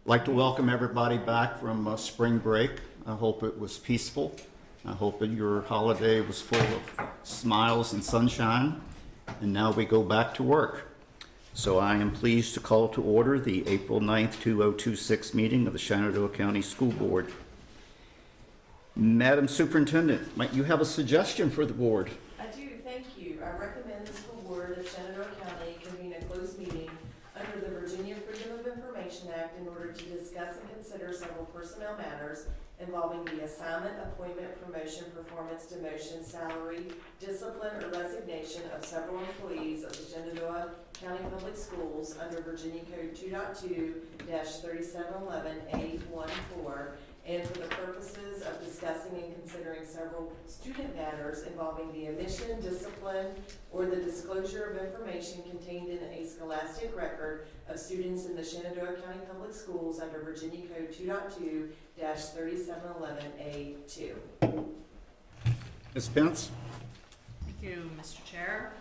Like to welcome everybody back from spring break. I hope it was peaceful. I hope that your holiday was full of smiles and sunshine. And now we go back to work. So I am pleased to call to order the April 9th, 2026 meeting of the Shenandoah County School Board. Madam Superintendent, might you have a suggestion for the board? I do, thank you. I recommend the School Board of Shenandoah County convene a closed meeting under the Virginia Freedom of Information Act in order to discuss and consider several personnel matters involving the assignment, appointment, promotion, performance, demotion, salary, discipline, or resignation of several employees of the Shenandoah County Public Schools under Virginia Code 2.2-3711A14, and for the purposes of discussing and considering several student matters involving the admission, discipline, or the disclosure of information contained in a scholastic record of students in the Shenandoah County Public Schools under Virginia Code 2.2-3711A2. Ms. Pence? Thank you, Mr. Chair.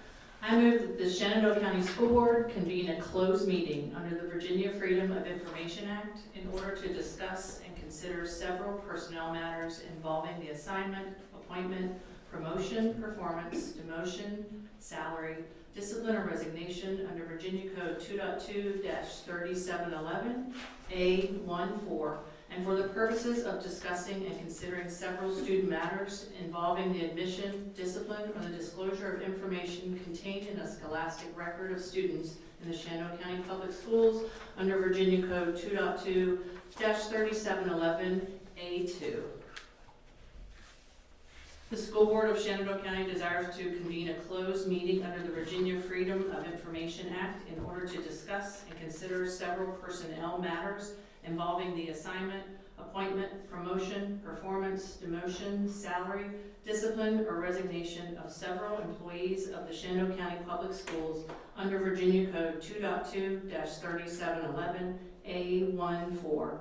I move that the Shenandoah County School Board convene a closed meeting under the Virginia Freedom of Information Act in order to discuss and consider several personnel matters involving the assignment, appointment, promotion, performance, demotion, salary, discipline, or resignation under Virginia Code 2.2-3711A14, and for the purposes of discussing and considering several student matters involving the admission, discipline, or the disclosure of information contained in a scholastic record of students in the Shenandoah County Public Schools under Virginia Code 2.2-3711A2. The School Board of Shenandoah County desires to convene a closed meeting under the Virginia Freedom of Information Act in order to discuss and consider several personnel matters involving the assignment, appointment, promotion, performance, demotion, salary, discipline, or resignation of several employees of the Shenandoah County Public Schools under Virginia Code 2.2-3711A14.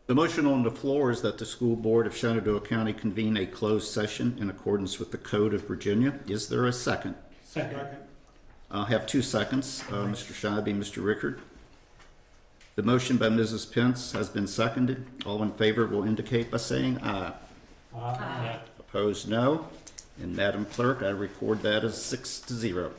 The motion on the floor is that the School Board of Shenandoah County convene a closed session in accordance with the Code of Virginia. Is there a second? Second. I'll have 2 seconds. Mr. Shibe, Mr. Rickard. The motion by Mrs. Pence has been seconded. All in favor will indicate by saying aye. Aye. Opposed, no. And Madam Clerk, I record that as 6-0.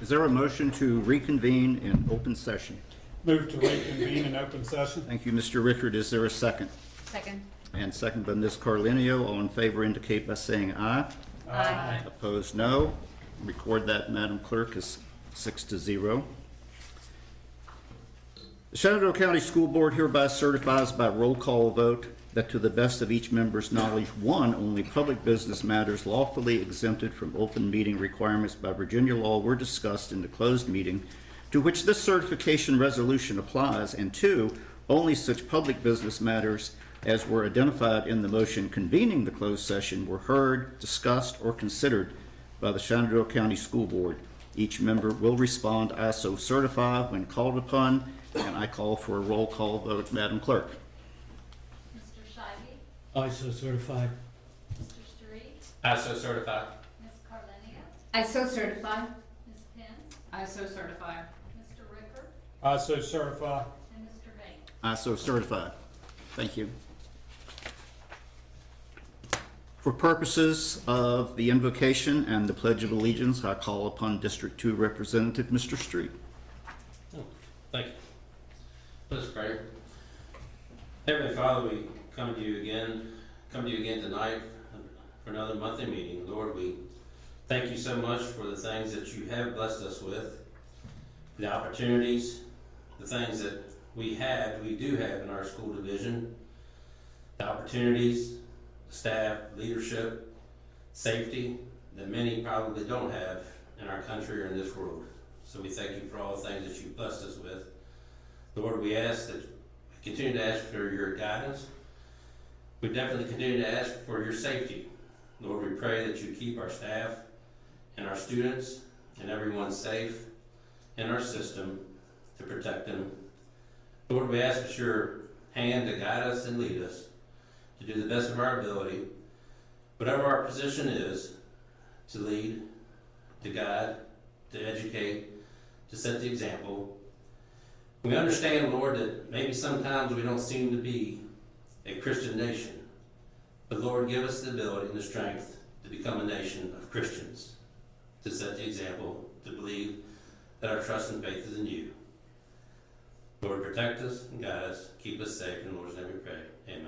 Is there a motion to reconvene in open session? Move to reconvene in open session. Thank you, Mr. Rickard. Is there a second? Second. And second by Ms. Carlinio. All in favor indicate by saying aye. Aye. Opposed, no. Record that, Madam Clerk, as 6-0. The Shenandoah County School Board hereby certifies by roll call vote that to the best of each member's knowledge, one, only public business matters lawfully exempted from open meeting requirements by Virginia law were discussed in the closed meeting to which this certification resolution applies, and two, only such public business matters as were identified in the motion convening the closed session were heard, discussed, or considered by the Shenandoah County School Board. Each member will respond, "I so certify," when called upon, and I call for a roll call vote. Madam Clerk. Mr. Shivey, I so certify. Mr. Street, I so certify. Ms. Carlinia, I so certify. Ms. Pence, I so certify. Mr. Ricker, I so certify. and Mr. Banks. I so certify. Thank you. For purposes of the invocation and the Pledge of Allegiance, I call upon District 2 Representative Mr. Street. Oh, thank you. Let us pray. Heavenly Father, we come to you again tonight for another monthly meeting. Lord, we thank you so much for the things that you have blessed us with, the opportunities, the things that we do have in our school division, the opportunities, staff, leadership, safety that many probably don't have in our country or in this world. So we thank you for all the things that you've blessed us with. Lord, we continue to ask for your guidance. We definitely continue to ask for your safety. Lord, we pray that you keep our staff and our students and everyone safe in our system to protect them. Lord, we ask for your hand to guide us and lead us to do the best of our ability, whatever our position is, to lead, to guide, to educate, to set the example. We understand, Lord, that maybe sometimes we don't seem to be a Christian nation, but Lord, give us the ability and the strength to become a nation of Christians, to set the example, to believe that our trust and faith is in you. Lord, protect us and guide us, keep us safe, in the Lord's name we pray. Amen.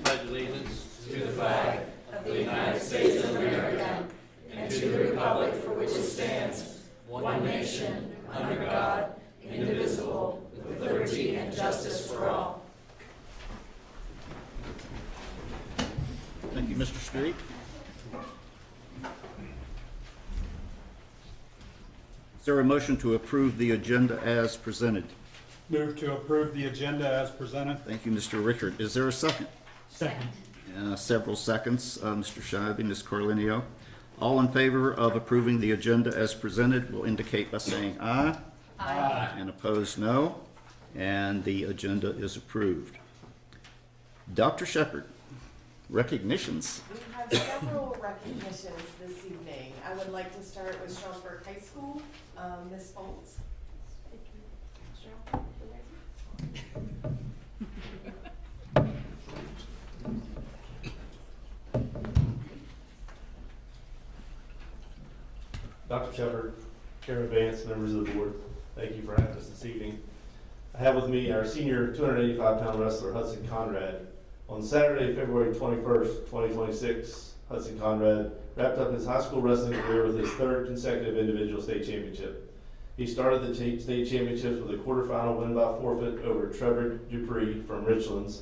Pledge allegiance to the flag Of the United States of America, and to the republic for which it stands, one nation, under God, indivisible, with liberty and justice for all. Thank you, Mr. Street. Is there a motion to approve the agenda as presented? Move to approve the agenda as presented. Thank you, Mr. Rickard. Is there a second? Second. Several seconds, Mr. Shivey, Ms. Carlinio. All in favor of approving the agenda as presented will indicate by saying aye. Aye. And opposed, no. And the agenda is approved. Dr. Shepherd, recognitions. We have several recognitions this evening. I would like to start with Strasburg High School. Ms. Foltz. Dr. Shepherd, Chairman Vance, members of the board, thank you for having us this evening. I have with me our senior 285-pound wrestler, Hudson Conrad. On Saturday, February 21st, 2026, Hudson Conrad wrapped up his high school wrestling career with his third consecutive individual state championship. He started the state championships with a quarterfinal win by forfeit over Trevor Dupree from Richlands,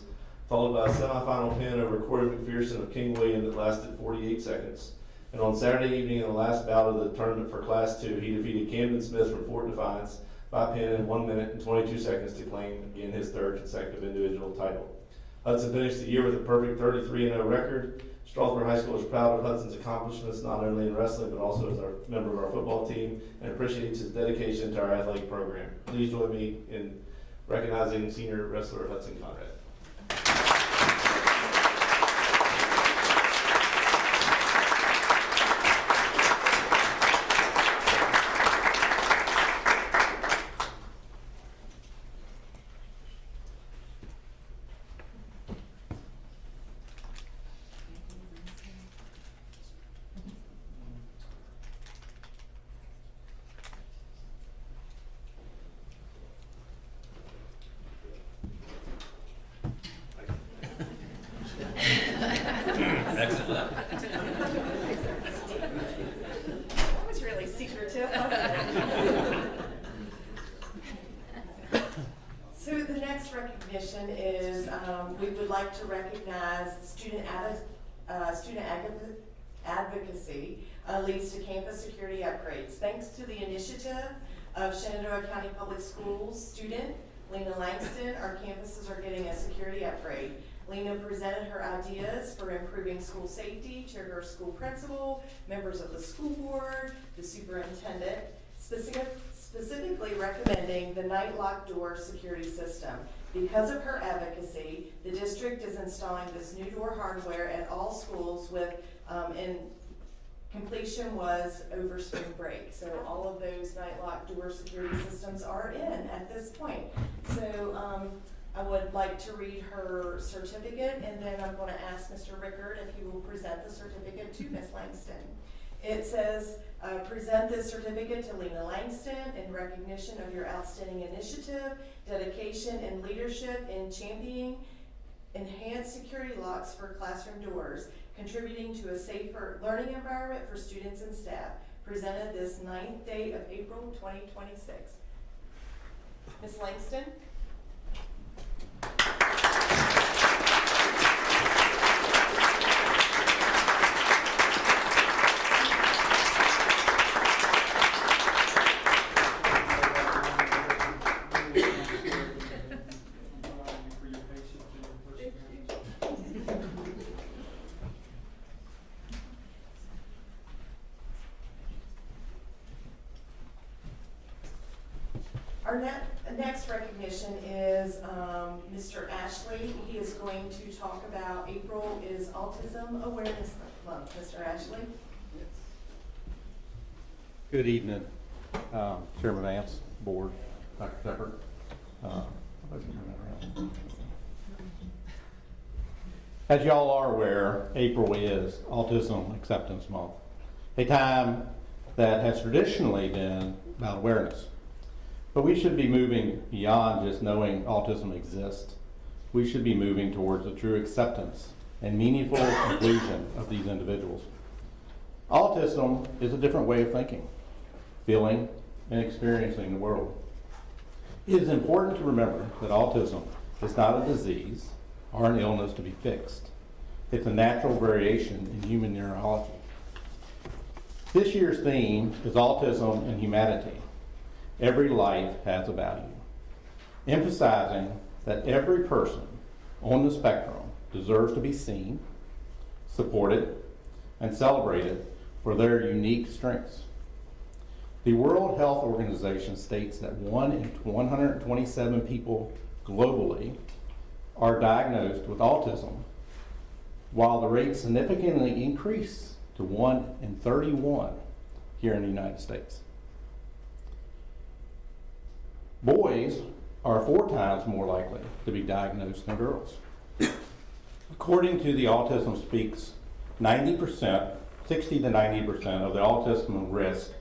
followed by a semifinal pin over Corey McPherson of King William that lasted 48 seconds. And on Saturday evening, in the last bout of the tournament for Class 2, he defeated Camden Smith from Fort Defiance by pin in 1 minute and 22 seconds to claim again his third consecutive individual title. Hudson finished the year with a perfect 33-0 record. Strasburg High School is proud of Hudson's accomplishments not only in wrestling but also as a member of our football team and appreciates his dedication to our athletic program. Please join me in recognizing senior wrestler Hudson Conrad. That was really secretive, wasn't it? So the next recognition is, we would like to recognize student advocacy leads to campus security upgrades. Thanks to the initiative of Shenandoah County Public Schools student Lena Langston, our campuses are getting a security upgrade. Lena presented her ideas for improving school safety to her school principal, members of the school board, the superintendent, specifically recommending the night lock door security system. Because of her advocacy, the district is installing this new door hardware at all schools and completion was over spring break. So all of those night lock door security systems are in at this point. So I would like to read her certificate, and then I'm going to ask Mr. Rickard if he will present the certificate to Ms. Langston. It says, present this certificate to Lena Langston in recognition of your outstanding initiative, dedication, and leadership in championing enhanced security locks for classroom doors, contributing to a safer learning environment for students and staff. Presented this 9th day of April 2026. Ms. Langston? Our next recognition is Mr. Ashley. He is going to talk about April is Autism Awareness Month. Mr. Ashley? Good evening, Chairman Vance, Board, Dr. Tepper. As y'all are aware, April is Autism Acceptance Month, a time that has traditionally been about awareness. But we should be moving beyond just knowing autism exists. We should be moving towards a true acceptance and meaningful inclusion of these individuals. Autism is a different way of thinking, feeling, and experiencing the world. It is important to remember that autism is not a disease or an illness to be fixed. It's a natural variation in human neurology. This year's theme is Autism and Humanity. Every life has a value, emphasizing that every person on the spectrum deserves to be seen, supported, and celebrated for their unique strengths. The World Health Organization states that 1 in 127 people globally are diagnosed with autism, while the rate significantly increased to 1 in 31 here in the United States. Boys are 4 times more likely to be diagnosed than girls. According to the Autism Speaks, 90%, 60 to 90% of the autism risk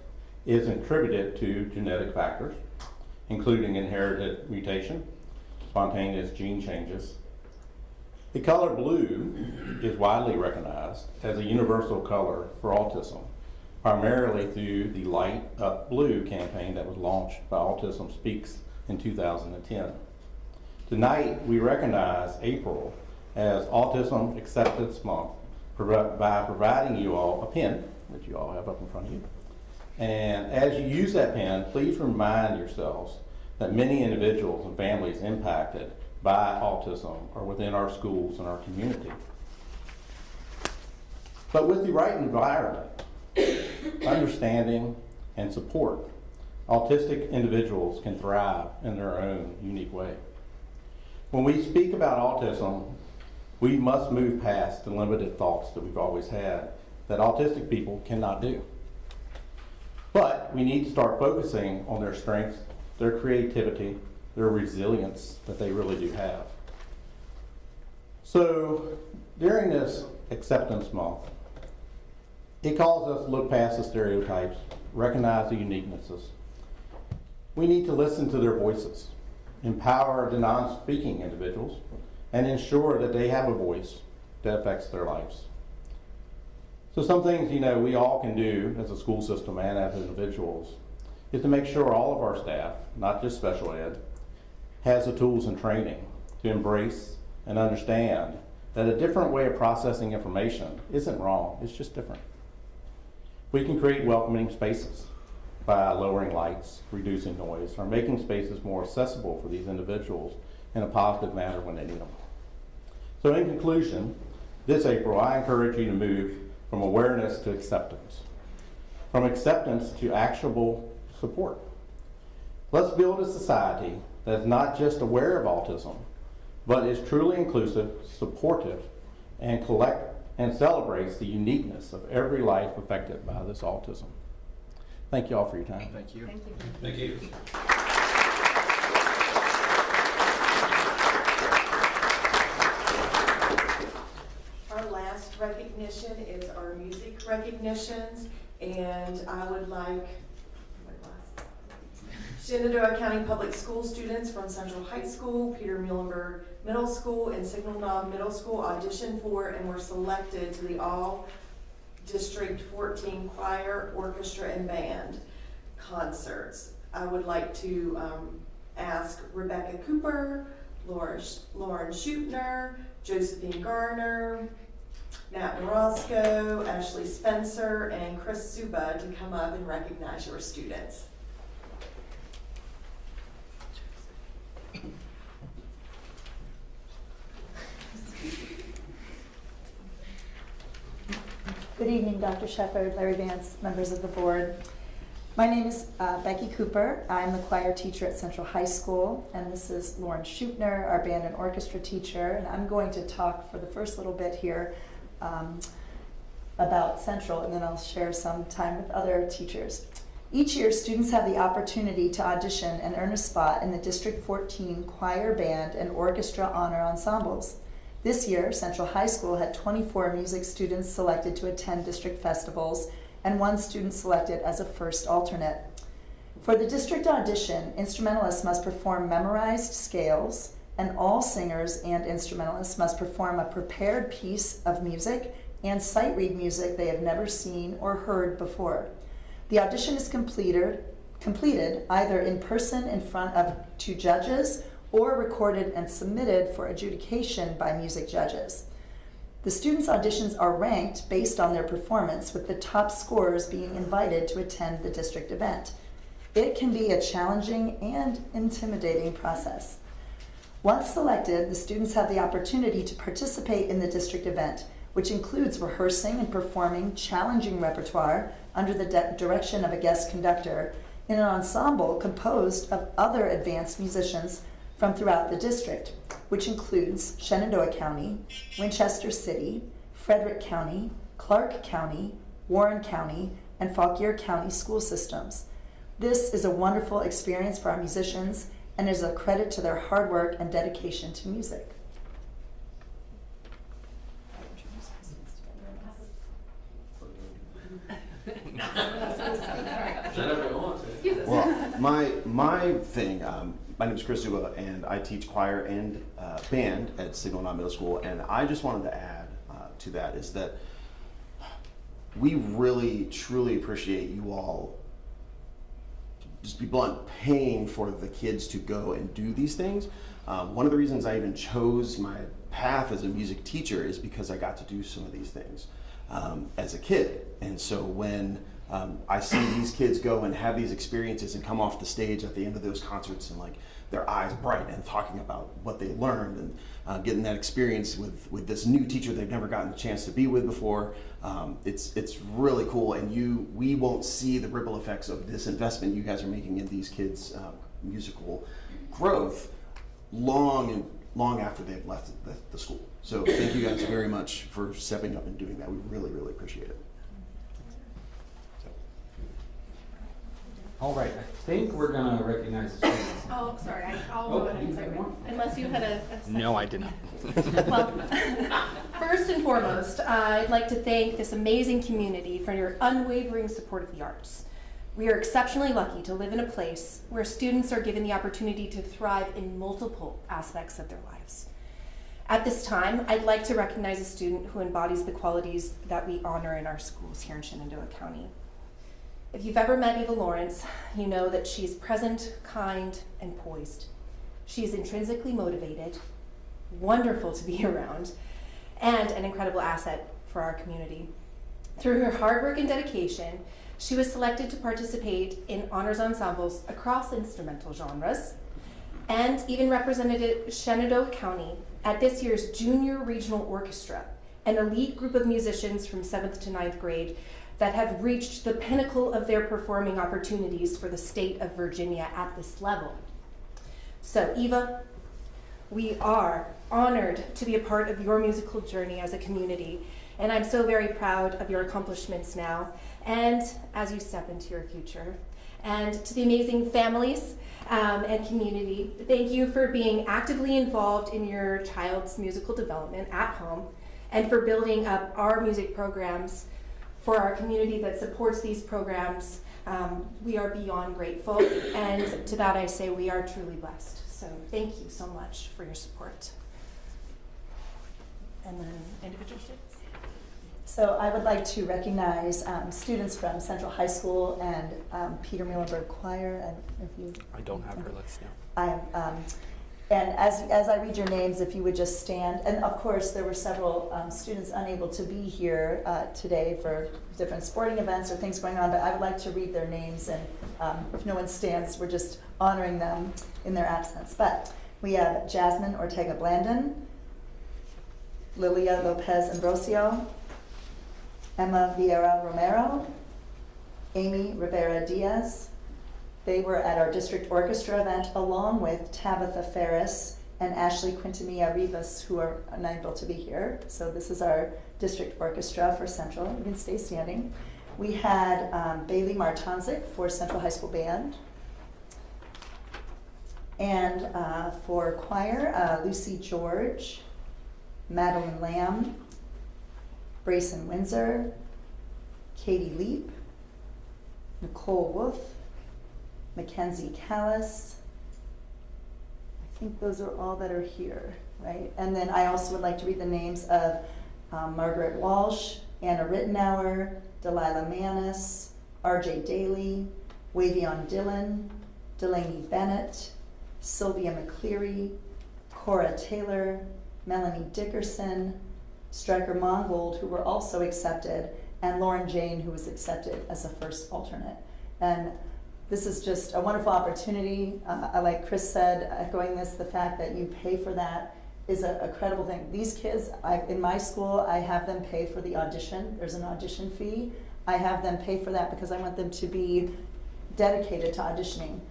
is attributed to genetic factors, including inherited mutation, spontaneous gene changes. The color blue is widely recognized as a universal color for autism, primarily through the Light Up Blue campaign that was launched by Autism Speaks in 2010. Tonight, we recognize April as Autism Acceptance Month by providing you all a pen that you all have up in front of you. And as you use that pen, please remind yourselves that many individuals and families impacted by autism are within our schools and our community. But with the right environment, understanding, and support, autistic individuals can thrive in their own unique way. When we speak about autism, we must move past the limited thoughts that we've always had that autistic people cannot do. But we need to start focusing on their strengths, their creativity, their resilience that they really do have. So during this acceptance month, it calls us to look past the stereotypes, recognize the uniquenesses. We need to listen to their voices, empower the non-speaking individuals, and ensure that they have a voice that affects their lives. So some things, we all can do as a school system and as individuals is to make sure all of our staff, not just special ed, has the tools and training to embrace and understand that a different way of processing information isn't wrong, it's just different. We can create welcoming spaces by lowering lights, reducing noise, or making spaces more accessible for these individuals in a positive manner when they need them. So in conclusion, this April, I encourage you to move from awareness to acceptance, from acceptance to actionable support. Let's build a society that is not just aware of autism, but is truly inclusive, supportive, and celebrates the uniqueness of every life affected by this autism. Thank you all for your time. Thank you. Thank you. Our last recognition is our music recognitions, and I would like Shenandoah County Public School students from Central High School, Peter Muhlenberg Middle School, and Signal Knob Middle School auditioned for and were selected to the All District 14 Choir, Orchestra, and Band concerts. I would like to ask Rebecca Cooper, Lauren Schutner, Josephine Garner, Matt Morosco, Ashley Spencer, and Chris Suba to come up and recognize your students. Good evening, Dr. Shepard, Larry Vance, members of the board. My name is Becky Cooper. I'm the choir teacher at Central High School, and this is Lauren Schutner, our band and orchestra teacher, and I'm going to talk for the first little bit here about Central, and then I'll share some time with other teachers. Each year, students have the opportunity to audition and earn a spot in the District 14 Choir, Band, and Orchestra Honor Ensembles. This year, Central High School had 24 music students selected to attend district festivals and 1 student selected as a first alternate. For the district audition, instrumentalists must perform memorized scales, and all singers and instrumentalists must perform a prepared piece of music and sight read music they have never seen or heard before. The audition is completed either in person in front of 2 judges or recorded and submitted for adjudication by music judges. The students' auditions are ranked based on their performance, with the top scorers being invited to attend the district event. It can be a challenging and intimidating process. Once selected, the students have the opportunity to participate in the district event, which includes rehearsing and performing challenging repertoire under the direction of a guest conductor in an ensemble composed of other advanced musicians from throughout the district, which includes Shenandoah County, Winchester City, Frederick County, Clark County, Warren County, and Fauquier County school systems. This is a wonderful experience for our musicians and is a credit to their hard work and dedication to music. Well, my thing, my name is Chris Zuba, and I teach choir and band at Signal Knob Middle School, and I just wanted to add to that is that we really, truly appreciate you all, just be blunt, paying for the kids to go and do these things. One of the reasons I even chose my path as a music teacher is because I got to do some of these things as a kid. And so when I see these kids go and have these experiences and come off the stage at the end of those concerts and like their eyes bright and talking about what they learned and getting that experience with this new teacher they've never gotten a chance to be with before, it's really cool. And we won't see the ripple effects of this investment you guys are making in these kids' musical growth long after they've left the school. So thank you guys very much for stepping up and doing that. We really, really appreciate it. All right, I think we're gonna recognize the students. Oh, sorry, I'll Oh, go ahead and say it. Unless you had a second. No, I did not. Well, first and foremost, I'd like to thank this amazing community for your unwavering support of the arts. We are exceptionally lucky to live in a place where students are given the opportunity to thrive in multiple aspects of their lives. At this time, I'd like to recognize a student who embodies the qualities that we honor in our schools here in Shenandoah County. If you've ever met Eva Lawrence, you know that she's present, kind, and poised. She is intrinsically motivated, wonderful to be around, and an incredible asset for our community. Through her hard work and dedication, she was selected to participate in honors ensembles across instrumental genres, and even represented Shenandoah County at this year's Junior Regional Orchestra, an elite group of musicians from 7th to 9th grade that have reached the pinnacle of their performing opportunities for the state of Virginia at this level. So Eva, we are honored to be a part of your musical journey as a community, and I'm so very proud of your accomplishments now and as you step into your future. And to the amazing families and community, thank you for being actively involved in your child's musical development at home and for building up our music programs for our community that supports these programs. We are beyond grateful, and to that I say we are truly blessed. So thank you so much for your support. And then individual students. So I would like to recognize students from Central High School and Peter Muhlenberg Choir. And if you, I don't have her list now. And as I read your names, if you would just stand. And of course, there were several students unable to be here today for different sporting events or things going on, but I would like to read their names, and if no one stands, we're just honoring them in their absence. But we have Jasmine Ortega Blandon, Lilia Lopez Ambrosio, Emma Vieira Romero, Amy Rivera Diaz. They were at our district orchestra event along with Tabitha Ferris and Ashley Quintanilla Rivas, who are unable to be here. So this is our district orchestra for Central. You can stay standing. We had Bailey Martanzik for Central High School Band. And for choir, Lucy George, Madeline Lamb, Brayson Windsor, Katie Leap, Nicole Wolf, Mackenzie Callis. I think those are all that are here, right? And then I also would like to read the names of Margaret Walsh, Anna Rittenauer, Delilah Manis, RJ Daly, Wavion Dillon, Delaney Bennett, Sylvia McCleary, Cora Taylor, Melanie Dickerson, Striker Mongold, who were also accepted, and Lauren Jane, who was accepted as a first alternate. And this is just a wonderful opportunity. Like Chris said, echoing this, the fact that you pay for that is a credible thing. These kids, in my school, I have them pay for the audition. There's an audition fee. I have them pay for that because I want them to be dedicated to auditioning.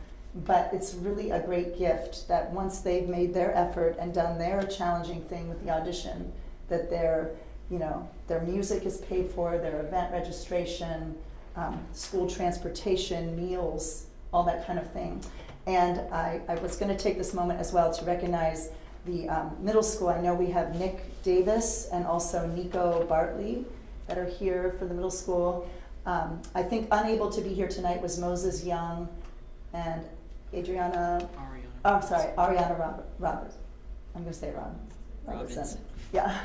But it's really a great gift that once they've made their effort and done their challenging thing with the audition, that their music is paid for, their event registration, school transportation, meals, all that kind of thing. And I was going to take this moment as well to recognize the middle school. I know we have Nick Davis and also Nico Bartley that are here for the middle school. I think unable to be here tonight was Moses Young and Ariana Roberts. I'm going to say it wrong. Robertson. Yeah,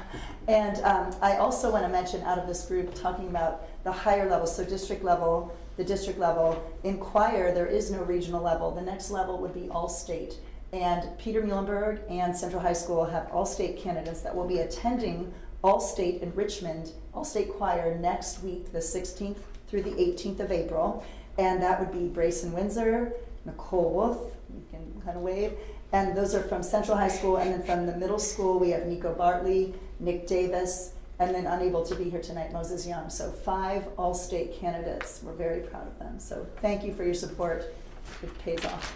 and I also want to mention out of this group talking about the higher levels, so district level, the district level. In choir, there is no regional level. The next level would be all-state. And Peter Muhlenberg and Central High School have all-state candidates that will be attending all-state in Richmond, all-state choir next week, the 16th through the 18th of April. And that would be Brayson Windsor, Nicole Wolf, you can kind of wave. And those are from Central High School, and then from the middle school, we have Nico Bartley, Nick Davis, and then unable to be here tonight, Moses Young. So 5 all-state candidates. We're very proud of them. So thank you for your support. It pays off.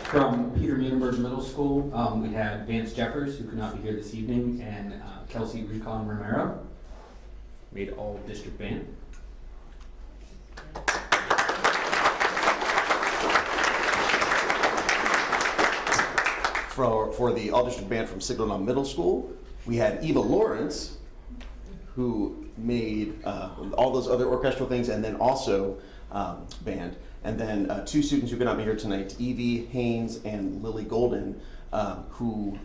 From Peter Muhlenberg Middle School, we had Vance Jeffers, who could not be here this evening, and Kelsey Recon Romero. Made all district band. For the all district band from Signal Middle School, we had Eva Lawrence, who made all those other orchestral things, and then also band. And then two students who could not be here tonight, Evie Haynes and Lily Golden, who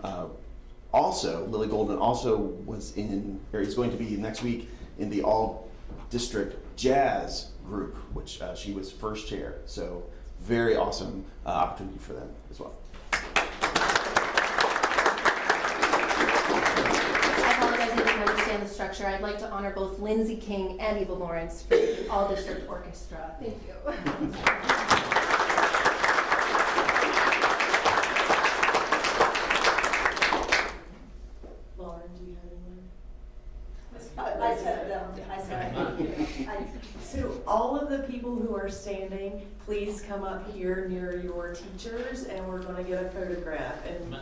Lily Golden also was in, or is going to be next week in the all-district jazz group, which she was first chair. So very awesome opportunity for them as well. I apologize, I didn't understand the structure. I'd like to honor both Lindsay King and Eva Lawrence for the all-district orchestra. Thank you. Lauren, do you have anyone? I said them, I said. So all of the people who are standing, please come up here near your teachers and we're gonna get a photograph and.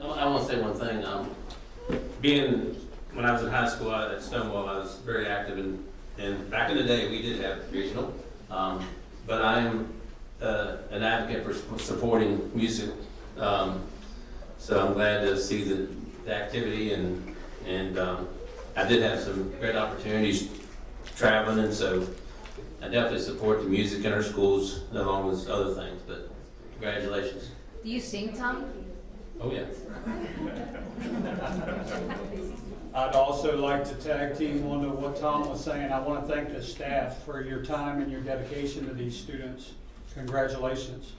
I want to say one thing. When I was in high school at Stonewall, I was very active and back in the day we did have regional, but I'm an advocate for supporting music. So I'm glad to see the activity and I did have some great opportunities traveling, and so I definitely support the music in our schools along with other things. But congratulations. Do you sing, Tom? Oh yeah. I'd also like to tag team onto what Tom was saying. I want to thank the staff for your time and your dedication to these students. Congratulations.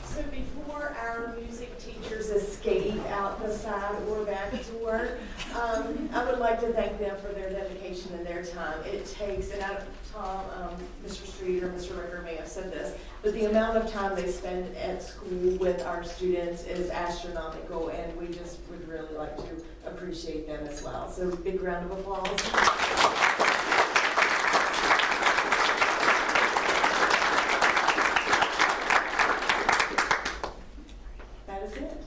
So before our music teachers escape out the side or back to work, I would like to thank them for their dedication and their time. It takes, and Tom, Mr. Streeter, Mr. Ricker may have said this, but the amount of time they spend at school with our students is astronomical, and we just would really like to appreciate them as well. So big round of applause. That is it.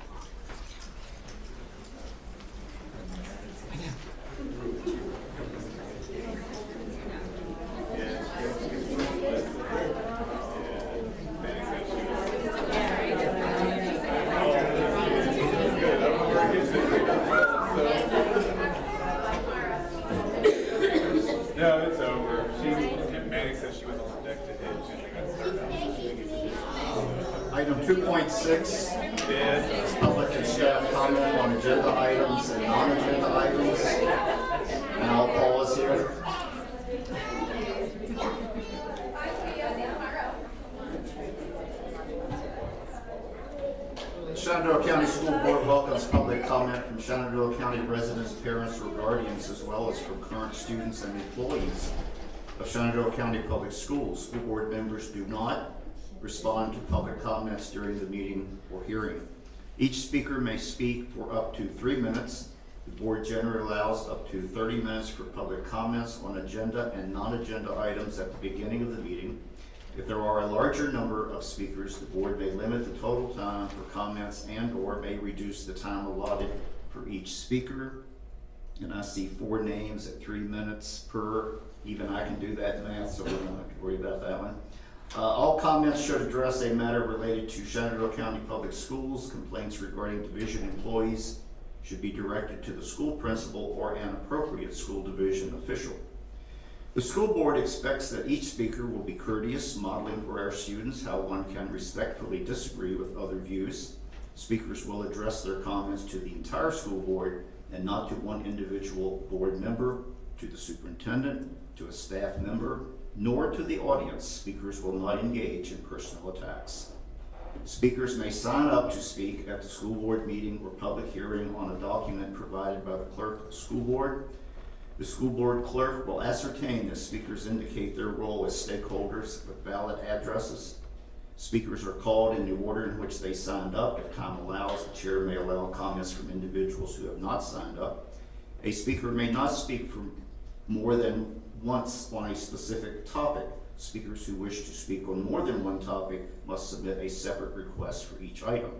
No, it's over. Manny said she was on deck to hit. Item 2.6 is public and staff comment on agenda items and non-agenda items. And I'll pause here. Shenandoah County School Board welcomes public comment from Shenandoah County residents, parents, or guardians, as well as from current students and employees of Shenandoah County Public Schools. School board members do not respond to public comments during the meeting or hearing. Each speaker may speak for up to 3 minutes. The board generally allows up to 30 minutes for public comments on agenda and non-agenda items at the beginning of the meeting. If there are a larger number of speakers, the board may limit the total time for comments and/or may reduce the time allotted for each speaker. And I see 4 names at 3 minutes per. Even I can do that math, so we don't have to worry about that one. All comments should address a matter related to Shenandoah County Public Schools. Complaints regarding division employees should be directed to the school principal or an appropriate school division official. The school board expects that each speaker will be courteous, modeling for our students how one can respectfully disagree with other views. Speakers will address their comments to the entire school board and not to one individual board member, to the superintendent, to a staff member, nor to the audience. Speakers will not engage in personal attacks. Speakers may sign up to speak at the school board meeting or public hearing on a document provided by the clerk of the school board. The school board clerk will ascertain that speakers indicate their role as stakeholders with valid addresses. Speakers are called in the order in which they signed up. If time allows, the chair may allow comments from individuals who have not signed up. A speaker may not speak for more than once on a specific topic. Speakers who wish to speak on more than one topic must submit a separate request for each item.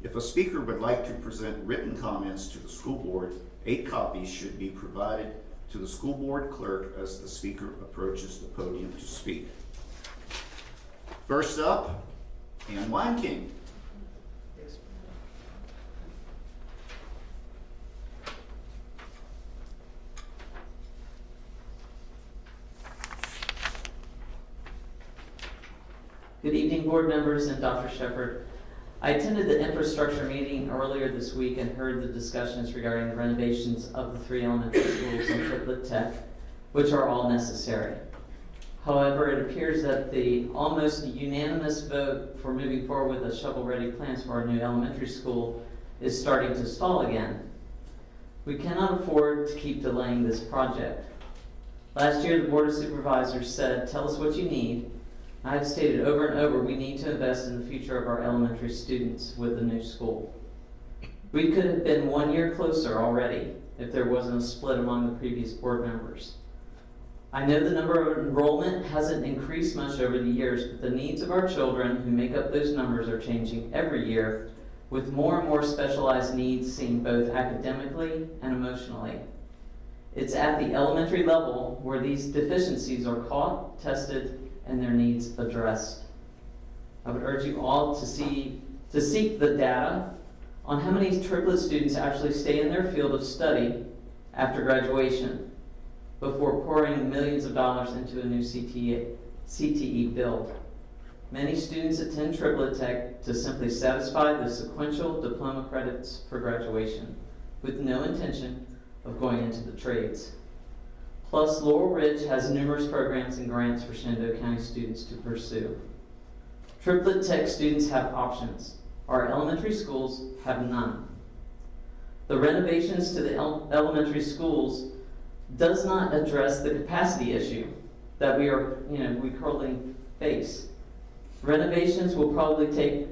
If a speaker would like to present written comments to the school board, 8 copies should be provided to the school board clerk as the speaker approaches the podium to speak. First up, Ann Weinking. Good evening, board members and Dr. Shepherd. I attended the infrastructure meeting earlier this week and heard the discussions regarding the renovations of the 3 elementary schools in Triplet Tech, which are all necessary. However, it appears that the almost unanimous vote for moving forward with the shovel-ready plans for our new elementary school is starting to stall again. We cannot afford to keep delaying this project. Last year, the Board of Supervisors said, "Tell us what you need." I have stated over and over, we need to invest in the future of our elementary students with the new school. We could have been 1 year closer already if there wasn't a split among the previous board members. I know the number of enrollment hasn't increased much over the years, but the needs of our children who make up those numbers are changing every year, with more and more specialized needs seen both academically and emotionally. It's at the elementary level where these deficiencies are caught, tested, and their needs addressed. I would urge you all to seek the data on how many triplet students actually stay in their field of study after graduation before pouring millions of dollars into a new CTE build. Many students attend Triplet Tech to simply satisfy the sequential diploma credits for graduation with no intention of going into the trades. Plus, Laurel Ridge has numerous programs and grants for Shenandoah County students to pursue. Triplet Tech students have options. Our elementary schools have none. The renovations to the elementary schools does not address the capacity issue that we currently face. Renovations will probably take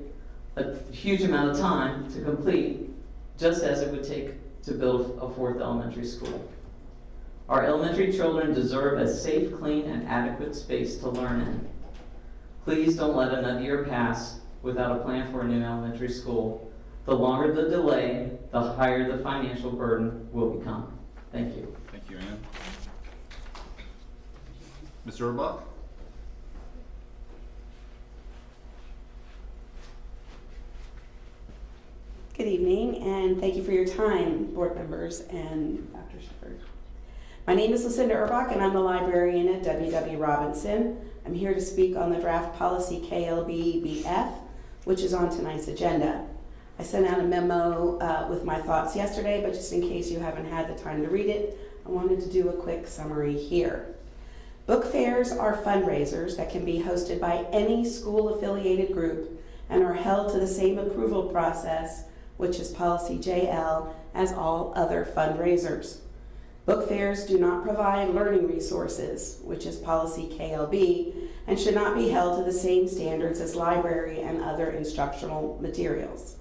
a huge amount of time to complete, just as it would take to build a 4th elementary school. Our elementary children deserve a safe, clean, and adequate space to learn in. Please don't let another year pass without a plan for a new elementary school. The longer the delay, the higher the financial burden will become. Thank you. Thank you, Ann. Mr. Urbach? Good evening, and thank you for your time, board members and Dr. Shepherd. My name is Lucinda Urbach, and I'm the librarian at W.W. Robinson. I'm here to speak on the draft policy KLB-BF, which is on tonight's agenda. I sent out a memo with my thoughts yesterday, but just in case you haven't had the time to read it, I wanted to do a quick summary here. Book fairs are fundraisers that can be hosted by any school-affiliated group and are held to the same approval process, which is policy JL, as all other fundraisers. Book fairs do not provide learning resources, which is policy KLB, and should not be held to the same standards as library and other instructional materials.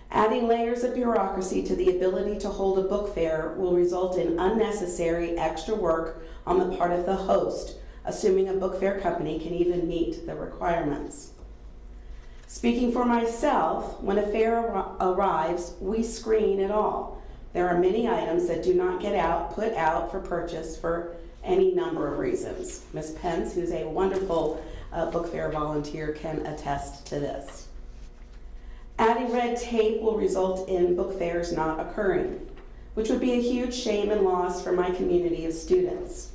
Adding layers of bureaucracy to the ability to hold a book fair will result in unnecessary extra work on the part of the host, assuming a book fair company can even meet the requirements. Speaking for myself, when a fair arrives, we screen it all. There are many items that do not get put out for purchase for any number of reasons. Ms. Pence, who's a wonderful book fair volunteer, can attest to this. Adding red tape will result in book fairs not occurring, which would be a huge shame and loss for my community of students.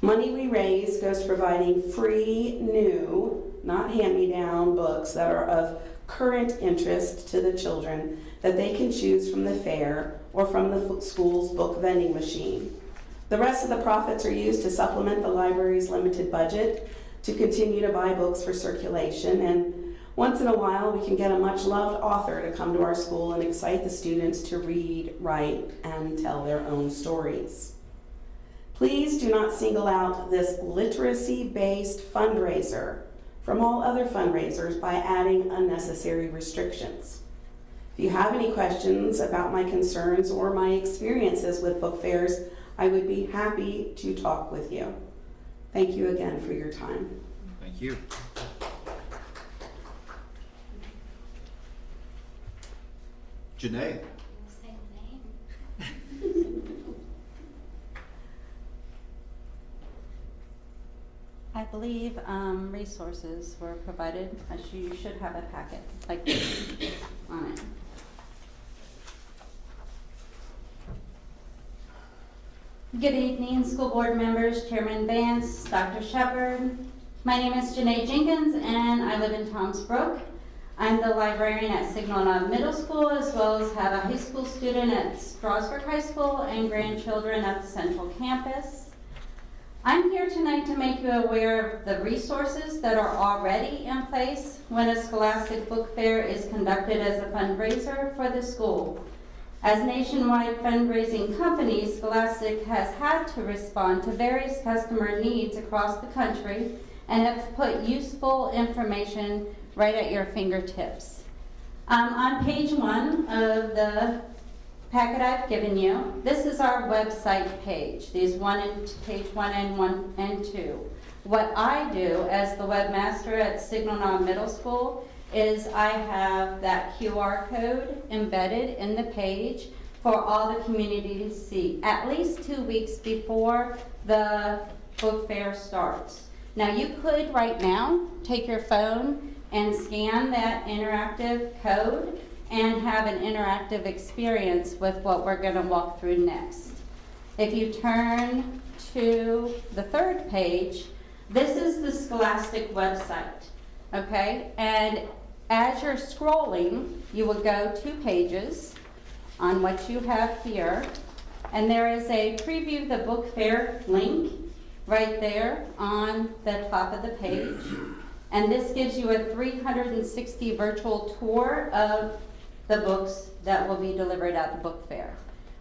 Money we raise goes to providing free, new, not hand-me-down books that are of current interest to the children that they can choose from the fair or from the school's book vending machine. The rest of the profits are used to supplement the library's limited budget to continue to buy books for circulation, and once in a while we can get a much-loved author to come to our school and excite the students to read, write, and tell their own stories. Please do not single out this literacy-based fundraiser from all other fundraisers by adding unnecessary restrictions. If you have any questions about my concerns or my experiences with book fairs, I would be happy to talk with you. Thank you again for your time. Thank you. Janae? Same name. I believe resources were provided. You should have a packet like this on it. Good evening, school board members, Chairman Vance, Dr. Shepard. My name is Janae Jenkins and I live in Toms Brook. I'm the librarian at Signal Knob Middle School, as well as have a high school student at Strasburg High School and grandchildren at the Central Campus. I'm here tonight to make you aware of the resources that are already in place when a Scholastic Book Fair is conducted as a fundraiser for the school. As nationwide fundraising companies, Scholastic has had to respond to various customer needs across the country and have put useful information right at your fingertips. On page 1 of the packet I've given you, this is our website page. These page 1 and 2. What I do as the webmaster at Signal Knob Middle School is I have that QR code embedded in the page for all the community to see at least 2 weeks before the book fair starts. Now you could right now take your phone and scan that interactive code and have an interactive experience with what we're going to walk through next. If you turn to the 3rd page, this is the Scholastic website, okay? And as you're scrolling, you will go 2 pages on what you have here, and there is a preview the book fair link right there on the top of the page. And this gives you a 360 virtual tour of the books that will be delivered at the book fair.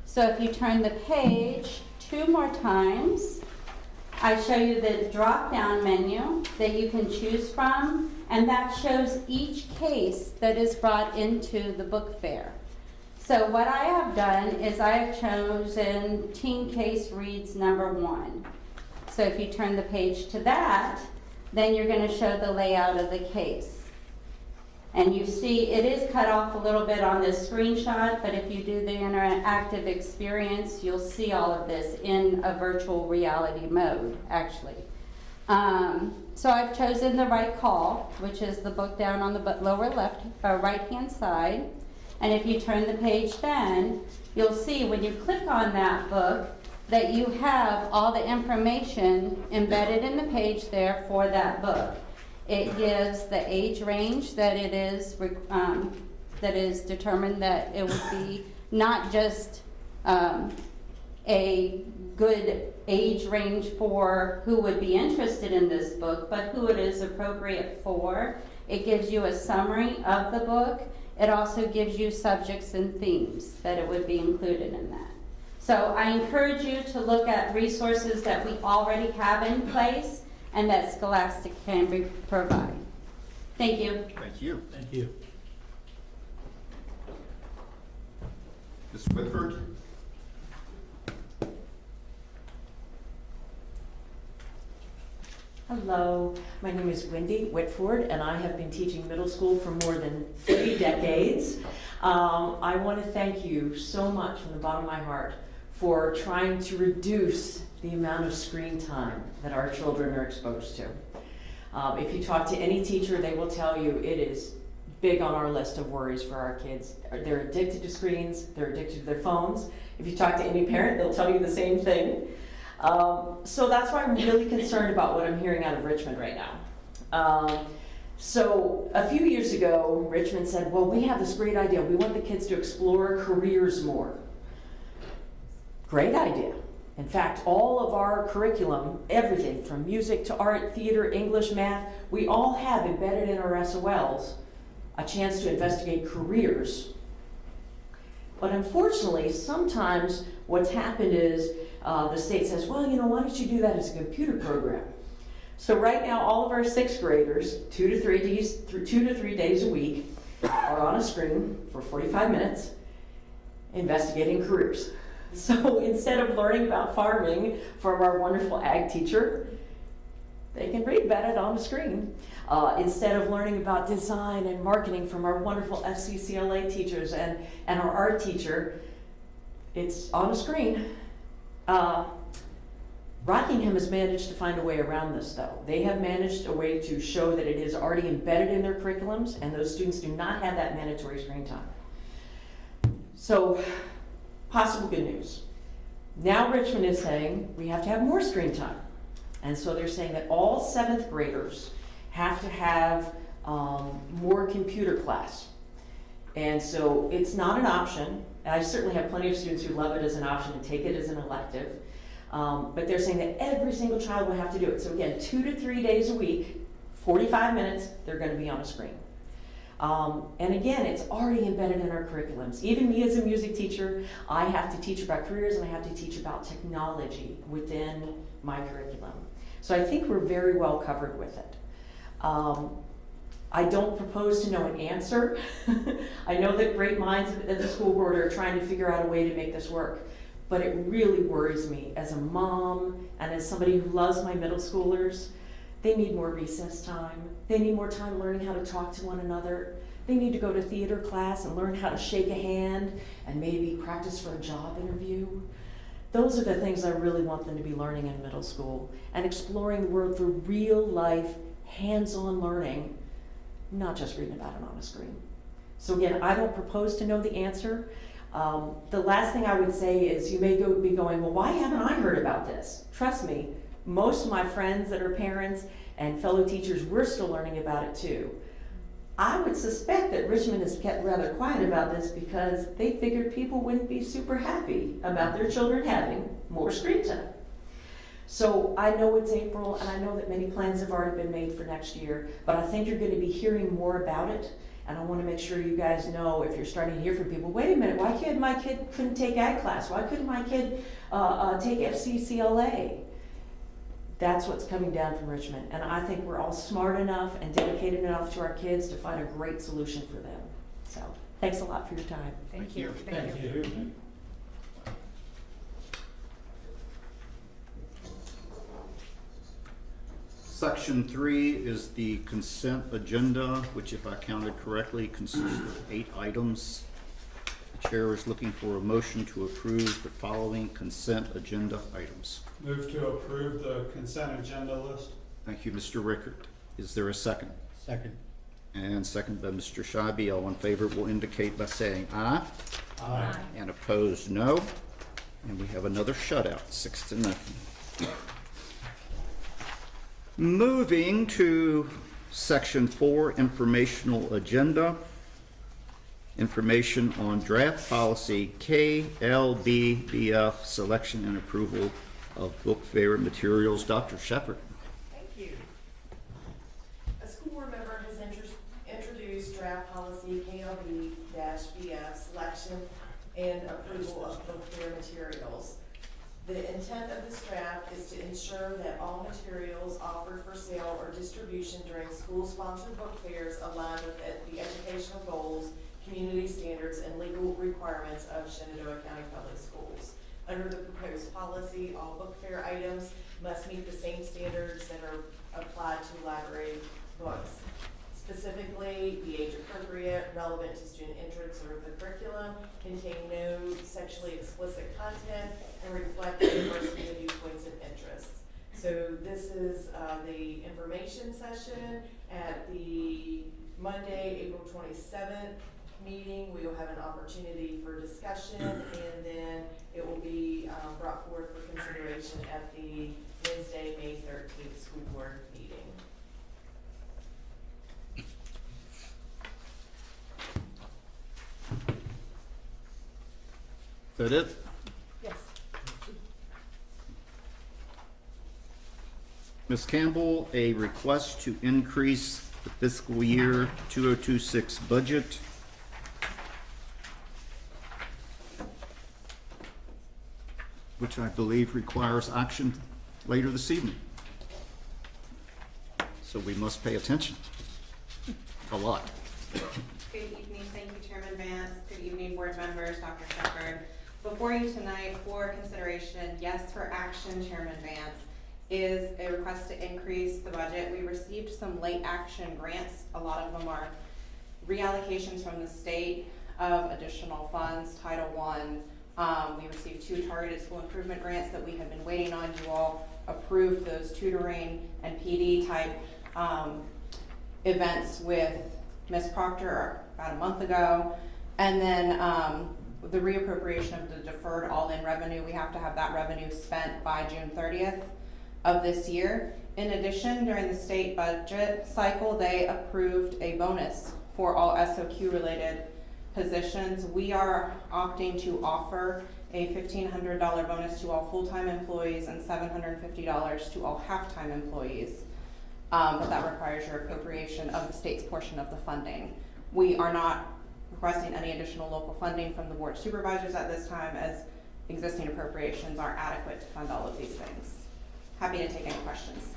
So if you turn the page 2 more times, I show you the drop-down menu that you can choose from, and that shows each case that is brought into the book fair. So what I have done is I have chosen Teen Case Reads number 1. So if you turn the page to that, then you're going to show the layout of the case. And you see it is cut off a little bit on this screenshot, but if you do the interactive experience, you'll see all of this in a virtual reality mode, actually. So I've chosen The Right Call, which is the book down on the lower left, right-hand side. And if you turn the page then, you'll see when you click on that book that you have all the information embedded in the page there for that book. It gives the age range that it is, that is determined that it would be not just a good age range for who would be interested in this book, but who it is appropriate for. It gives you a summary of the book. It also gives you subjects and themes that it would be included in that. So I encourage you to look at resources that we already have in place and that Scholastic can provide. Thank you. Thank you. Thank you. Ms. Whitford? Hello, my name is Wendy Whitford, and I have been teaching middle school for more than 3 decades. I want to thank you so much from the bottom of my heart for trying to reduce the amount of screen time that our children are exposed to. If you talk to any teacher, they will tell you it is big on our list of worries for our kids. They're addicted to screens, they're addicted to their phones. If you talk to any parent, they'll tell you the same thing. So that's why I'm really concerned about what I'm hearing out of Richmond right now. So a few years ago, Richmond said, well, we have this great idea. We want the kids to explore careers more. Great idea. In fact, all of our curriculum, everything from music to art, theater, English, math, we all have embedded in our SOLs a chance to investigate careers. But unfortunately, sometimes what's happened is the state says, well, you know, why don't you do that as a computer program? So right now, all of our 6th graders, 2 to 3 days a week, are on a screen for 45 minutes investigating careers. So instead of learning about farming from our wonderful ag teacher, they can read about it on the screen. Instead of learning about design and marketing from our wonderful FCCLA teachers and our art teacher, it's on a screen. Rockingham has managed to find a way around this, though. They have managed a way to show that it is already embedded in their curriculums, and those students do not have that mandatory screen time. So, possible good news. Now Richmond is saying we have to have more screen time. And so they're saying that all 7th graders have to have more computer class. And so it's not an option. I certainly have plenty of students who love it as an option and take it as an elective. But they're saying that every single child will have to do it. So again, 2 to 3 days a week, 45 minutes, they're going to be on a screen. And again, it's already embedded in our curriculums. Even me as a music teacher, I have to teach about careers and I have to teach about technology within my curriculum. So I think we're very well covered with it. I don't propose to know an answer. I know that great minds at the school board are trying to figure out a way to make this work, but it really worries me as a mom and as somebody who loves my middle schoolers. They need more recess time. They need more time learning how to talk to one another. They need to go to theater class and learn how to shake a hand and maybe practice for a job interview. Those are the things I really want them to be learning in middle school and exploring the world through real life, hands-on learning, not just reading about it on a screen. So again, I don't propose to know the answer. The last thing I would say is you may be going, well, why haven't I heard about this? Trust me, most of my friends that are parents and fellow teachers, we're still learning about it too. I would suspect that Richmond has kept rather quiet about this because they figured people wouldn't be super happy about their children having more screen time. So I know it's April and I know that many plans have already been made for next year, but I think you're going to be hearing more about it. And I want to make sure you guys know, if you're starting to hear from people, wait a minute, why my kid couldn't take ag class? Why couldn't my kid take FCCLA? That's what's coming down from Richmond. And I think we're all smart enough and dedicated enough to our kids to find a great solution for them. So thanks a lot for your time. Thank you. Thank you. Section 3 is the consent agenda, which, if I counted correctly, consists of 8 items. The chair is looking for a motion to approve the following consent agenda items. Move to approve the consent agenda list. Thank you, Mr. Rickert. Is there a second? Second. And second by Mr. Scheibe. All in favor will indicate by saying aye. Aye. And opposed, no. And we have another shutout, 6-0. Moving to Section 4, Informational Agenda. Information on draft policy KLBBF, selection and approval of book fair materials. Dr. Shepard. Thank you. A school board member has introduced draft policy KLB-BF, selection and approval of book fair materials. The intent of this draft is to ensure that all materials offered for sale or distribution during school-sponsored book fairs align with the educational goals, community standards, and legal requirements of Shenandoah County Public Schools. Under the proposed policy, all book fair items must meet the same standards that are applied to library books. Specifically, be age appropriate, relevant to student interests or the curriculum, contain no sexually explicit content, and reflect the diversity of viewpoints and interests. So this is the information session. At the Monday, April 27th meeting, we will have an opportunity for discussion, and then it will be brought forth for consideration at the Wednesday, May 13th school board meeting. Is that it? Yes. Ms. Campbell, a request to increase the fiscal year 2026 budget. Which I believe requires action later this evening. So we must pay attention. A lot. Good evening. Thank you, Chairman Vance. Good evening, board members, Dr. Shepard. Before you tonight for consideration, yes, for action, Chairman Vance, is a request to increase the budget. We received some late action grants. A lot of them are reallocations from the state of additional funds, Title I We received 2 targeted school improvement grants that we have been waiting on. You all approved those tutoring and PD type events with Ms. Proctor about a month ago. And then the reappropriation of the deferred all-in revenue, we have to have that revenue spent by June 30th of this year. In addition, during the state budget cycle, they approved a bonus for all SOQ related positions. We are opting to offer a $1,500 bonus to all full-time employees and $750 to all half-time employees. But that requires your appropriation of the state's portion of the funding. We are not requesting any additional local funding from the board of supervisors at this time, as existing appropriations are adequate to fund all of these things. Happy to take any questions.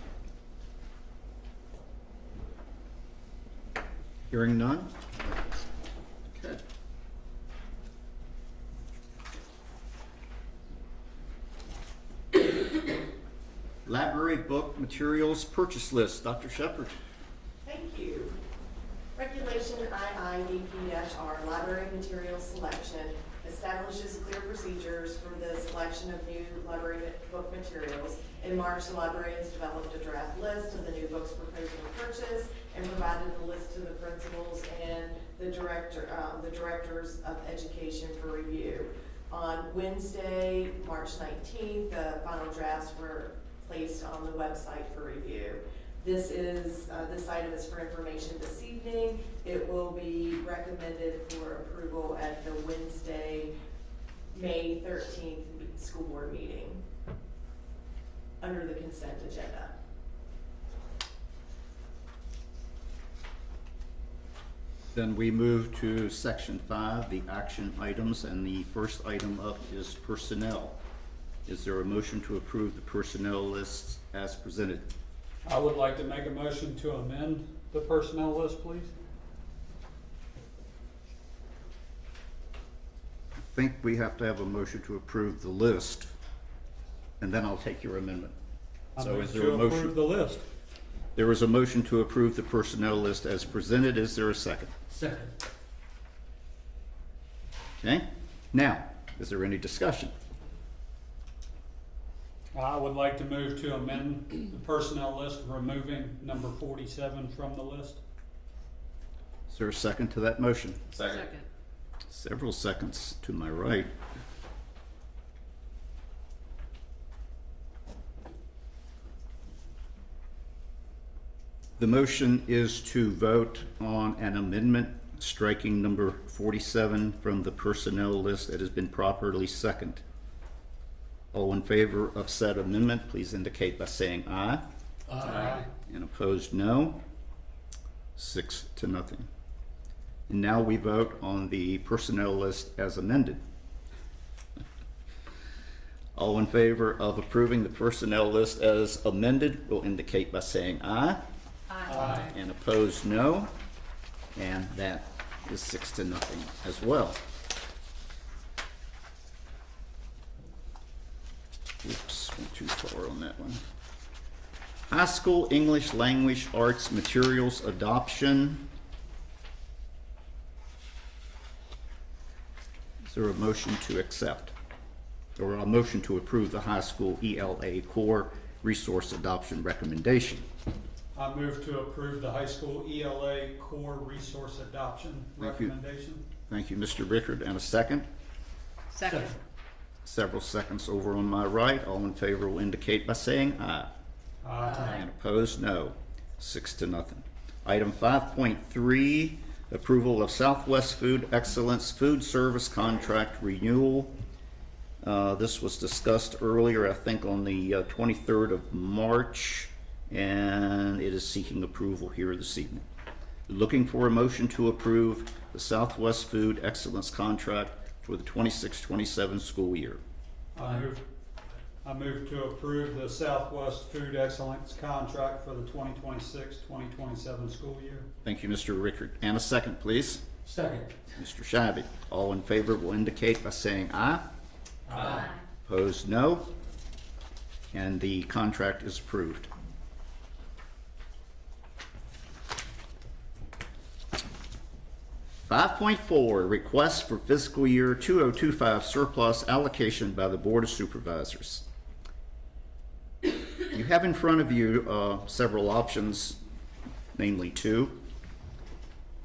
Hearing none? Okay. Library book materials purchase list. Dr. Shepard. Thank you. Regulation IIDP-R, library material selection, establishes clear procedures for the selection of new library book materials. In March, the librarians developed a draft list of the new books proposed for purchase and provided the list to the principals and the directors of education for review. On Wednesday, March 19th, the final drafts were placed on the website for review. This item is for information this evening. It will be recommended for approval at the Wednesday, May 13th school board meeting under the consent agenda. Then we move to section 5, the action items, and the first item up is personnel. Is there a motion to approve the personnel lists as presented? I would like to make a motion to amend the personnel list, please. I think we have to have a motion to approve the list, and then I'll take your amendment. So is there a motion? Approve the list. There is a motion to approve the personnel list as presented. Is there a second? Second. Okay. Now, is there any discussion? I would like to move to amend the personnel list, removing number 47 from the list. Is there a second to that motion? Second. Several seconds to my right. The motion is to vote on an amendment striking number 47 from the personnel list that has been properly seconded. All in favor of said amendment, please indicate by saying aye. Aye. And opposed, no. 6-0. And now we vote on the personnel list as amended. All in favor of approving the personnel list as amended will indicate by saying aye. Aye. And opposed, no. And that is 6-0 as well. Oops, went too far on that one. High school English language arts materials adoption. Is there a motion to accept? Or a motion to approve the high school ELA core resource adoption recommendation? I move to approve the high school ELA core resource adoption recommendation. Thank you, Mr. Rickard. And a second? Second. Several seconds over on my right. All in favor will indicate by saying aye. Aye. And opposed, no. 6-0. Item 5.3, approval of Southwest Food Excellence Food Service Contract Renewal. This was discussed earlier, I think, on the 23rd of March, and it is seeking approval here this evening. Looking for a motion to approve the Southwest Food Excellence Contract for the 26-27 school year. I move to approve the Southwest Food Excellence Contract for the 2026-2027 school year. Thank you, Mr. Rickard. And a second, please. Second. Mr. Shabby. All in favor will indicate by saying aye. Aye. Opposed, no. And the contract is approved. 5.4, request for fiscal year 2025 surplus allocation by the Board of Supervisors. You have in front of you several options, namely two.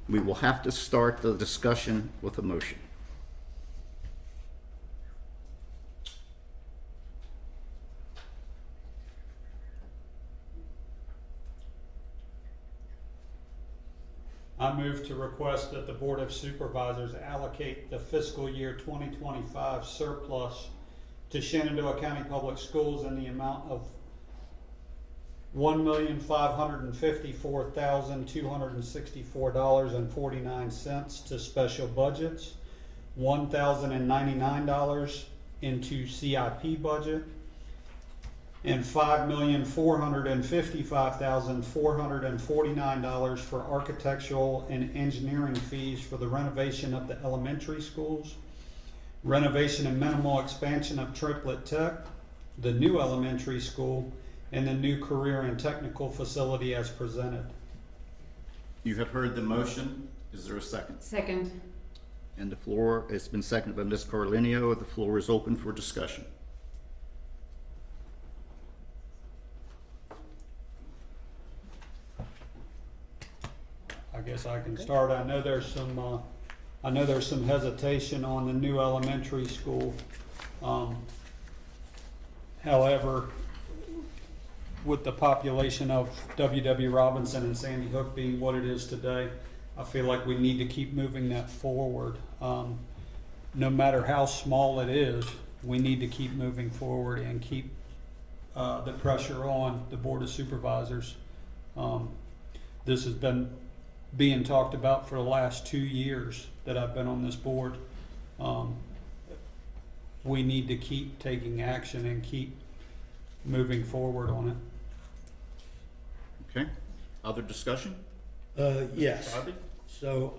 We will have to start the discussion with a motion. I move to request that the Board of Supervisors allocate the fiscal year 2025 surplus to Shenandoah County Public Schools in the amount of $1,554,264.49 to special budgets, $1,099 into CIP budget, and $5,455,449 for architectural and engineering fees for the renovation of the elementary schools, renovation and minimal expansion of Triplet Tech, the new elementary school, and the new career and technical facility as presented. You have heard the motion. Is there a second? Second. And the floor, it's been seconded by Ms. Carlenio. The floor is open for discussion. I guess I can start. I know there's some hesitation on the new elementary school. However, with the population of W.W. Robinson and Sandy Hook being what it is today, I feel like we need to keep moving that forward. No matter how small it is, we need to keep moving forward and keep the pressure on the Board of Supervisors. This has been being talked about for the last 2 years that I've been on this board. We need to keep taking action and keep moving forward on it. Okay. Other discussion? Yes. So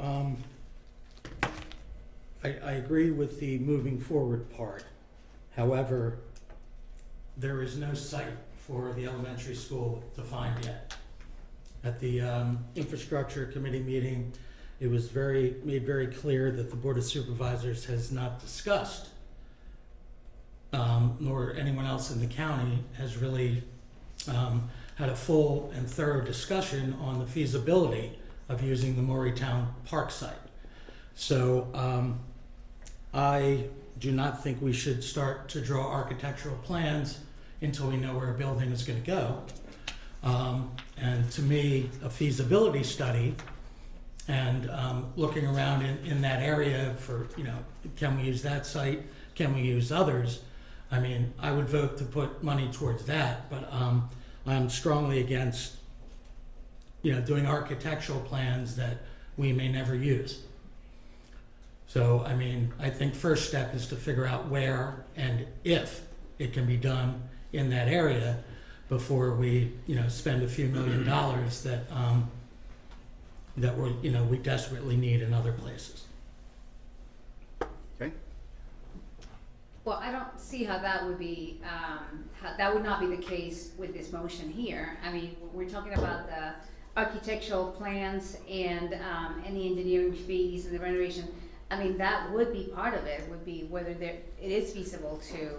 I agree with the moving forward part. However, there is no site for the elementary school to find yet. At the infrastructure committee meeting, it was made very clear that the Board of Supervisors has not discussed, nor anyone else in the county has really had a full and thorough discussion on the feasibility of using the Maurytown Park site. So I do not think we should start to draw architectural plans until we know where a building is going to go. And to me, a feasibility study and looking around in that area for, can we use that site? Can we use others? I mean, I would vote to put money towards that, but I'm strongly against, doing architectural plans that we may never use. So, I mean, I think first step is to figure out where and if it can be done in that area before we, spend a few $1 million that we desperately need in other places. Okay. Well, I don't see how that would be, that would not be the case with this motion here. I mean, we're talking about the architectural plans and the engineering fees and the renovation. I mean, that would be part of it, would be whether it is feasible to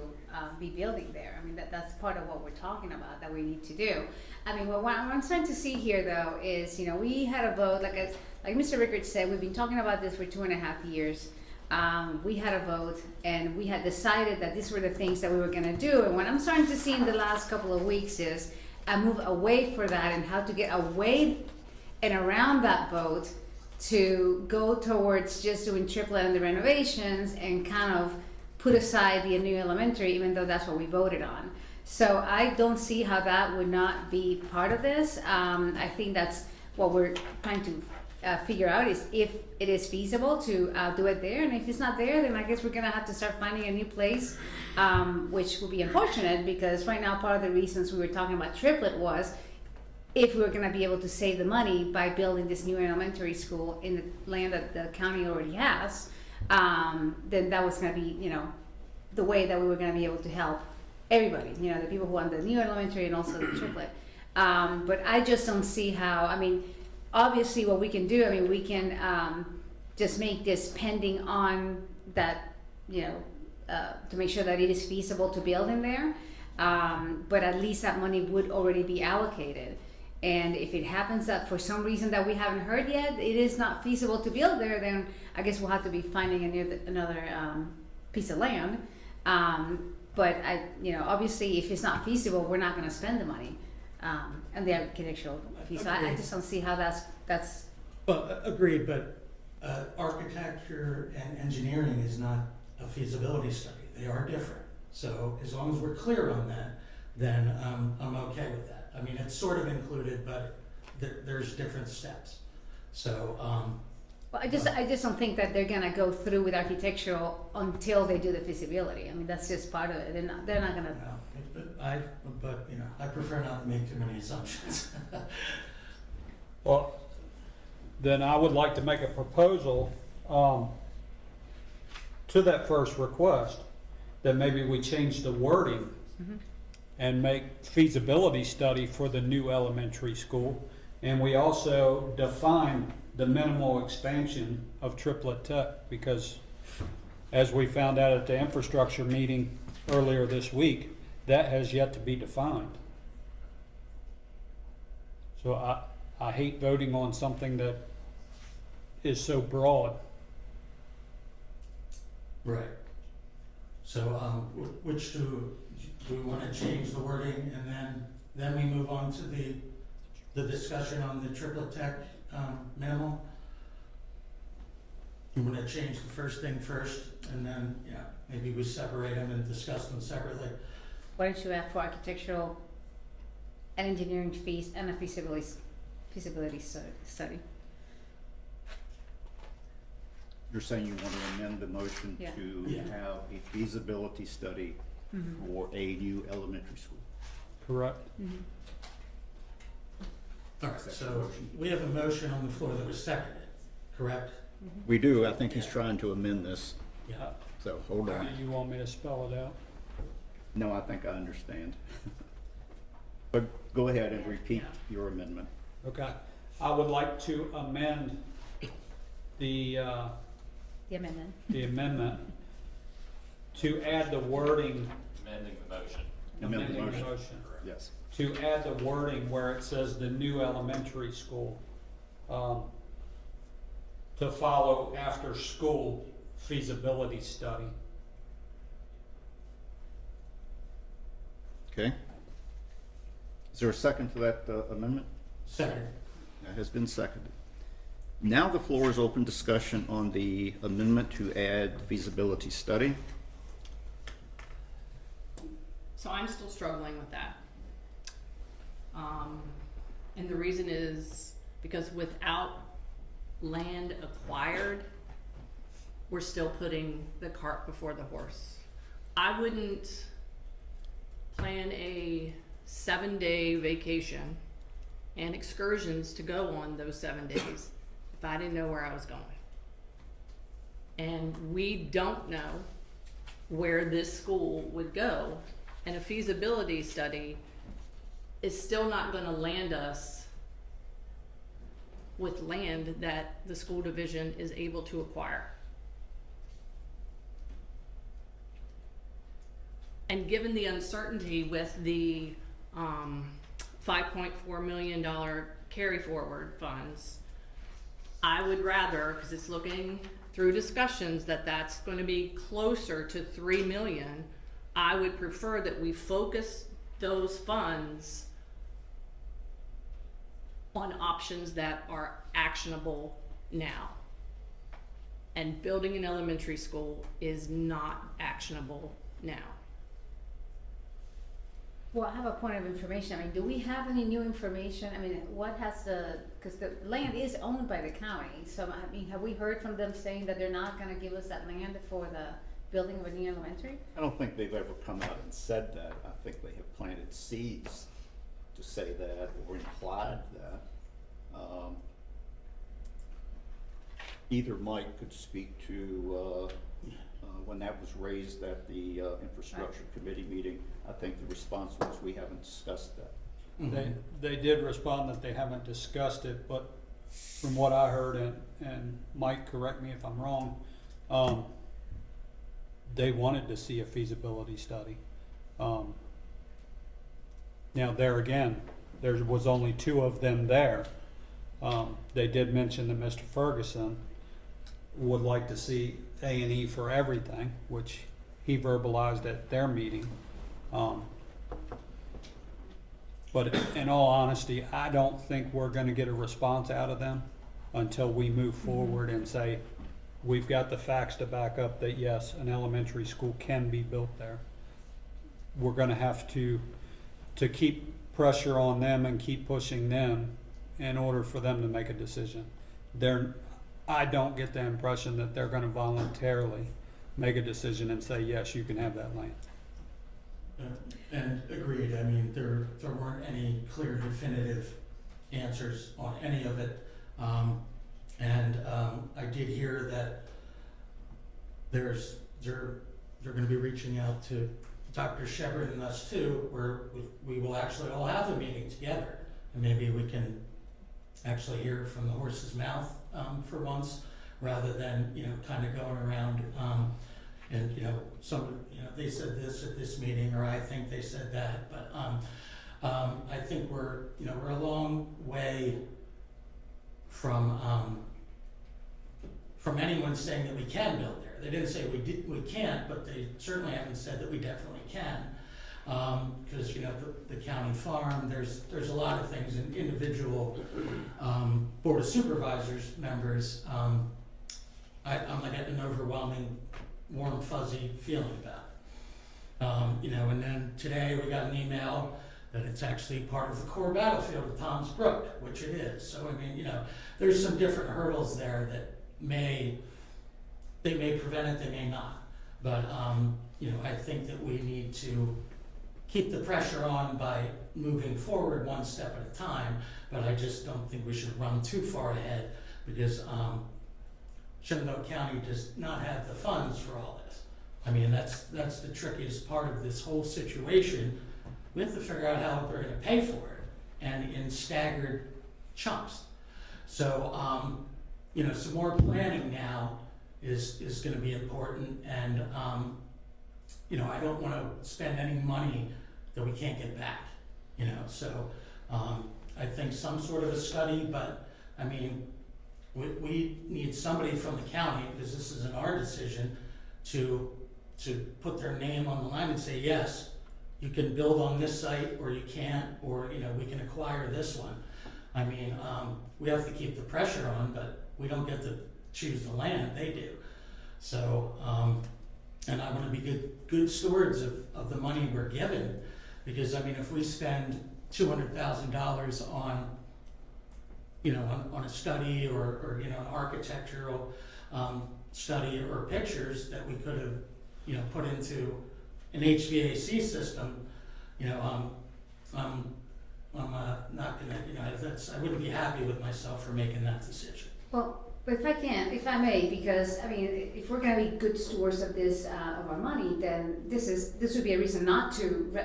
be building there. I mean, that's part of what we're talking about that we need to do. I mean, what I'm trying to see here, though, is, we had a vote, like Mr. Rickard said, we've been talking about this for 2.5 years. We had a vote, and we had decided that these were the things that we were going to do. And what I'm starting to see in the last couple of weeks is a move away for that and how to get away and around that vote to go towards just doing triplet and the renovations and kind of put aside the new elementary, even though that's what we voted on. So I don't see how that would not be part of this. I think that's what we're trying to figure out is if it is feasible to do it there, and if it's not there, then I guess we're gonna have to start finding a new place, which would be unfortunate because right now part of the reasons we were talking about triplet was if we were gonna be able to save the money by building this new elementary school in the land that the county already has, then that was gonna be, the way that we were gonna be able to help everybody, the people who want the new elementary and also the triplet. But I just don't see how, I mean, obviously what we can do, we can just make this pending on that, you know, to make sure that it is feasible to build in there. But at least that money would already be allocated. And if it happens that for some reason that we haven't heard yet, it is not feasible to build there, then I guess we'll have to be finding another piece of land. But obviously, if it's not feasible, we're not going to spend the money on the architectural piece. So I just don't see how that's. Well, agreed, but architecture and engineering is not a feasibility study. They are different. So as long as we're clear on that, then I'm okay with that. I mean, it's sort of included, but there's different steps. So. Well, I just don't think that they're gonna go through with architectural until they do the feasibility. I mean, that's just part of it. They're not gonna. But I prefer not to make too many assumptions. Well, then I would like to make a proposal to that first request, that maybe we change the wording and make feasibility study for the new elementary school. And we also define the minimal expansion of Triplet Tech, because as we found out at the infrastructure meeting earlier this week, that has yet to be defined. So I hate voting on something that is so broad. Right. So which do we want to change the wording, and then we move on to the discussion on the Triplet Tech minimal? You want to change the first thing first, and then maybe we separate them and discuss them separately. Why don't you add for architectural and engineering fees and a feasibility study? You're saying you want to amend the motion Yeah. to have a feasibility study for a new elementary school? Correct. All right, so we have a motion on the floor that was seconded, correct? We do. I think he's trying to amend this. Yeah. So hold on. Do you want me to spell it out? No, I think I understand. But go ahead and repeat your amendment. Okay. I would like to amend the amendment. The amendment to add the wording. Amending the motion. Amending the motion. Correct. Yes. To add the wording where it says the new elementary school, to follow after school feasibility study. Okay. Is there a second to that amendment? Second. That has been seconded. Now the floor is open discussion on the amendment to add feasibility study. So I'm still struggling with that. And the reason is because without land acquired, we're still putting the cart before the horse. I wouldn't plan a 7-day vacation and excursions to go on those 7 days if I didn't know where I was going. And we don't know where this school would go, and a feasibility study is still not going to land us with land that the school division is able to acquire. And given the uncertainty with the $5.4 million carry forward funds, I would rather, because it's looking through discussions that that's going to be closer to $3 million, I would prefer that we focus those funds on options that are actionable now. And building an elementary school is not actionable now. Well, I have a point of information. I mean, do we have any new information? I mean, because the land is owned by the county. So, I mean, have we heard from them saying that they're not gonna give us that land for the building of a new elementary? I don't think they've ever come out and said that. I think they have planted seeds to say that or implied that. Either Mike could speak to when that was raised at the infrastructure committee meeting. I think the response was, we haven't discussed that. They did respond that they haven't discussed it, but from what I heard, and Mike, correct me if I'm wrong, they wanted to see a feasibility study. Now there again, there was only 2 of them there. They did mention that Mr. Ferguson would like to see A&E for everything, which he verbalized at their meeting. But in all honesty, I don't think we're gonna get a response out of them until we move forward and say, we've got the facts to back up that yes, an elementary school can be built there. We're gonna have to keep pressure on them and keep pushing them in order for them to make a decision. I don't get the impression that they're gonna voluntarily make a decision and say, yes, you can have that land. And agreed, I mean, there weren't any clear definitive answers on any of it. I did hear that they're gonna be reaching out to Dr. Shepard and us too, where we will actually all have a meeting together. And maybe we can actually hear it from the horse's mouth for once, rather than, kind of going around and, they said this at this meeting, or I think they said that. But I think we're a long way from anyone saying that we can build there. They didn't say we can't, but they certainly haven't said that we definitely can. Because the county farm, there's a lot of things, and individual board of supervisors members, I'm like at an overwhelming warm fuzzy feeling about. And then today we got an email that it's actually part of the core battlefield of Tom's Brook, which it is. So I mean, there's some different hurdles there that may prevent it, they may not. But I think that we need to keep the pressure on by moving forward one step at a time. But I just don't think we should run too far ahead, because Shenandoah County does not have the funds for all this. I mean, that's the trickiest part of this whole situation. We have to figure out how we're going to pay for it, and in staggered chunks. So, some more planning now is going to be important, and I don't want to spend any money that we can't get back. So I think some sort of a study, but I mean, we need somebody from the county, because this isn't our decision, to put their name on the line and say, yes, you can build on this site, or you can't, or we can acquire this one. I mean, we have to keep the pressure on, but we don't get to choose the land, they do. So, and I want to be good stewards of the money we're given, because I mean, if we spend $200,000 on a study or an architectural study, or pictures that we could have put into an HVAC system, I'm not gonna, I wouldn't be happy with myself for making that decision. Well, but if I may, because I mean, if we're going to be good stewards of this of our money, then this would be a reason not to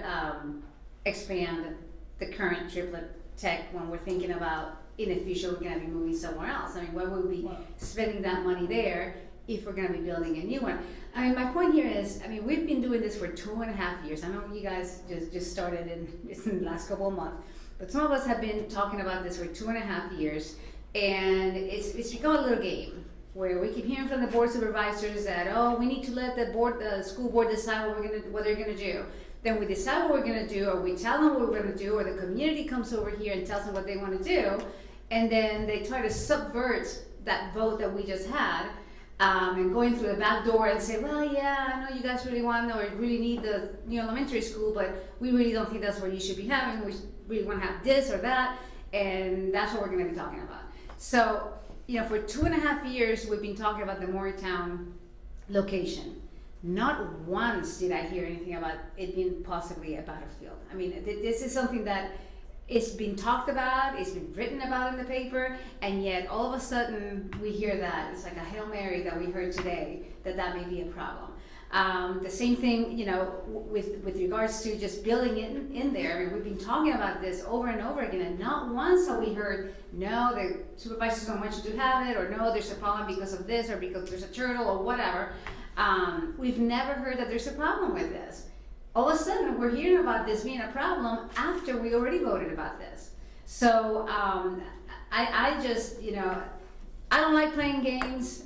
expand the current triplet tech when we're thinking about in the future we're going to be moving somewhere else. I mean, why would we be spending that money there if we're going to be building a new one? I mean, my point here is, I mean, we've been doing this for 2.5 years. I know you guys just started in the last couple of months, but some of us have been talking about this for 2.5 years. And it's become a little game where we keep hearing from the board supervisors that, oh, we need to let the school board decide what they're gonna do. Then we decide what we're gonna do, or we tell them what we're gonna do, or the community comes over here and tells them what they wanna do, and then they try to subvert that vote that we just had, and going through the back door and say, well, yeah, I know you guys really want or really need the new elementary school, but we really don't think that's what you should be having. We really wanna have this or that, and that's what we're gonna be talking about. So, for 2.5 years, we've been talking about the Morristown location. Not once did I hear anything about it being possibly a battlefield. I mean, this is something that it's been talked about, it's been written about in the paper, and yet all of a sudden we hear that. It's like a Hail Mary that we heard today, that may be a problem. The same thing, you know, with regards to just building it in there. I mean, we've been talking about this over and over again, and not once have we heard, no, the supervisors don't want you to have it, or no, there's a problem because of this, or because there's a turtle, or whatever. We've never heard that there's a problem with this. All of a sudden, we're hearing about this being a problem after we already voted about this. So I just, you know, I don't like playing games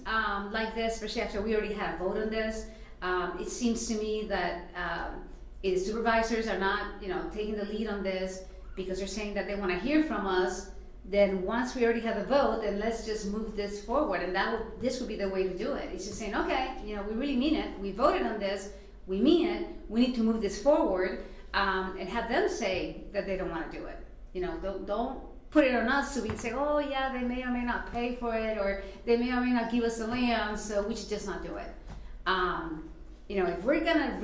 like this, especially after we already had a vote on this. It seems to me that the supervisors are not, you know, taking the lead on this because they're saying that they want to hear from us. Then once we already have a vote, then let's just move this forward, and this would be the way to do it. It's just saying, okay, you know, we really mean it. We voted on this. We mean it. We need to move this forward, and have them say that they don't want to do it. You know, don't put it on us so we can say, oh yeah, they may or may not pay for it, or they may or may not give us the land, so we should just not do it. You know, if we're gonna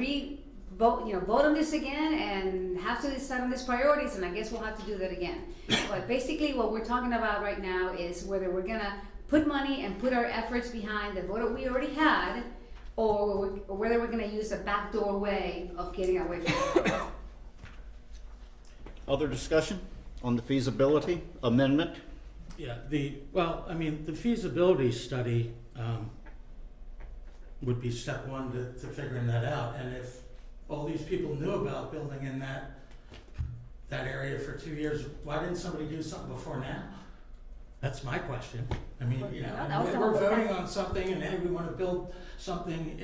vote on this again and have to decide on these priorities, and I guess we'll have to do that again. But basically what we're talking about right now is whether we're gonna put money and put our efforts behind the vote that we already had, or whether we're gonna use a backdoor way of getting away from it. Other discussion on the feasibility amendment? Yeah, the feasibility study would be step one to figuring that out. And if all these people knew about building in that area for 2 years, why didn't somebody do something before now? That's my question. I mean, you know, we're voting on something, and hey, we want to build something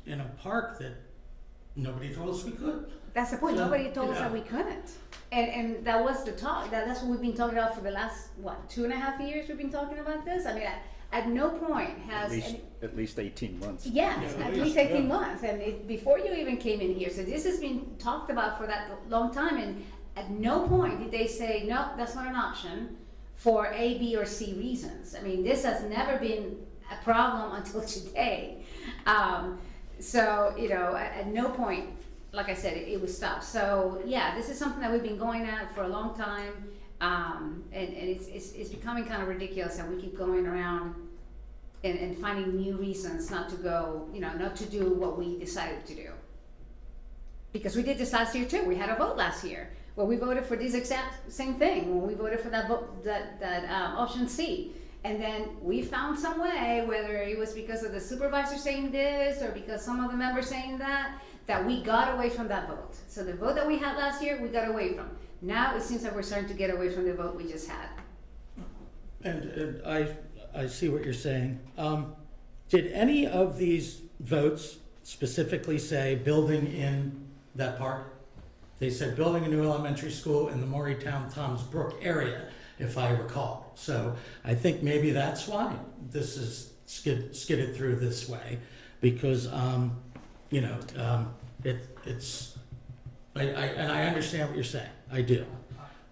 in a park that nobody told us we could. That's the point. So, Nobody told us yeah. that we couldn't. And that was the talk. That's what we've been talking about for the last, 2.5 years we've been talking about this? I mean, at no point has... At least 18 months. Yes, Yeah, at least 18 months. And before you even came in here. So this has been talked about for that long time. And at no point did they say, no, that's not an option for A, B, or C reasons. I mean, this has never been a problem until today. So, you know, at no point, like I said, it was stopped. So yeah, this is something that we've been going at for a long time, and it's becoming kind of ridiculous, and we keep going around and finding new reasons not to go, you know, not to do what we decided to do. Because we did this last year too. We had a vote last year where we voted for this exact same thing. When we voted for that option C. And then we found some way, whether it was because of the supervisor saying this or because some of the members saying that we got away from that vote. So the vote that we had last year, we got away from. Now it seems like we're starting to get away from the vote we just had. And I see what you're saying. Did any of these votes specifically say building in that park? They said building a new elementary school in the Morrietown Toms Brook area, if I recall. So I think maybe that's why this is skidded through this way, because you know, I understand what you're saying. I do,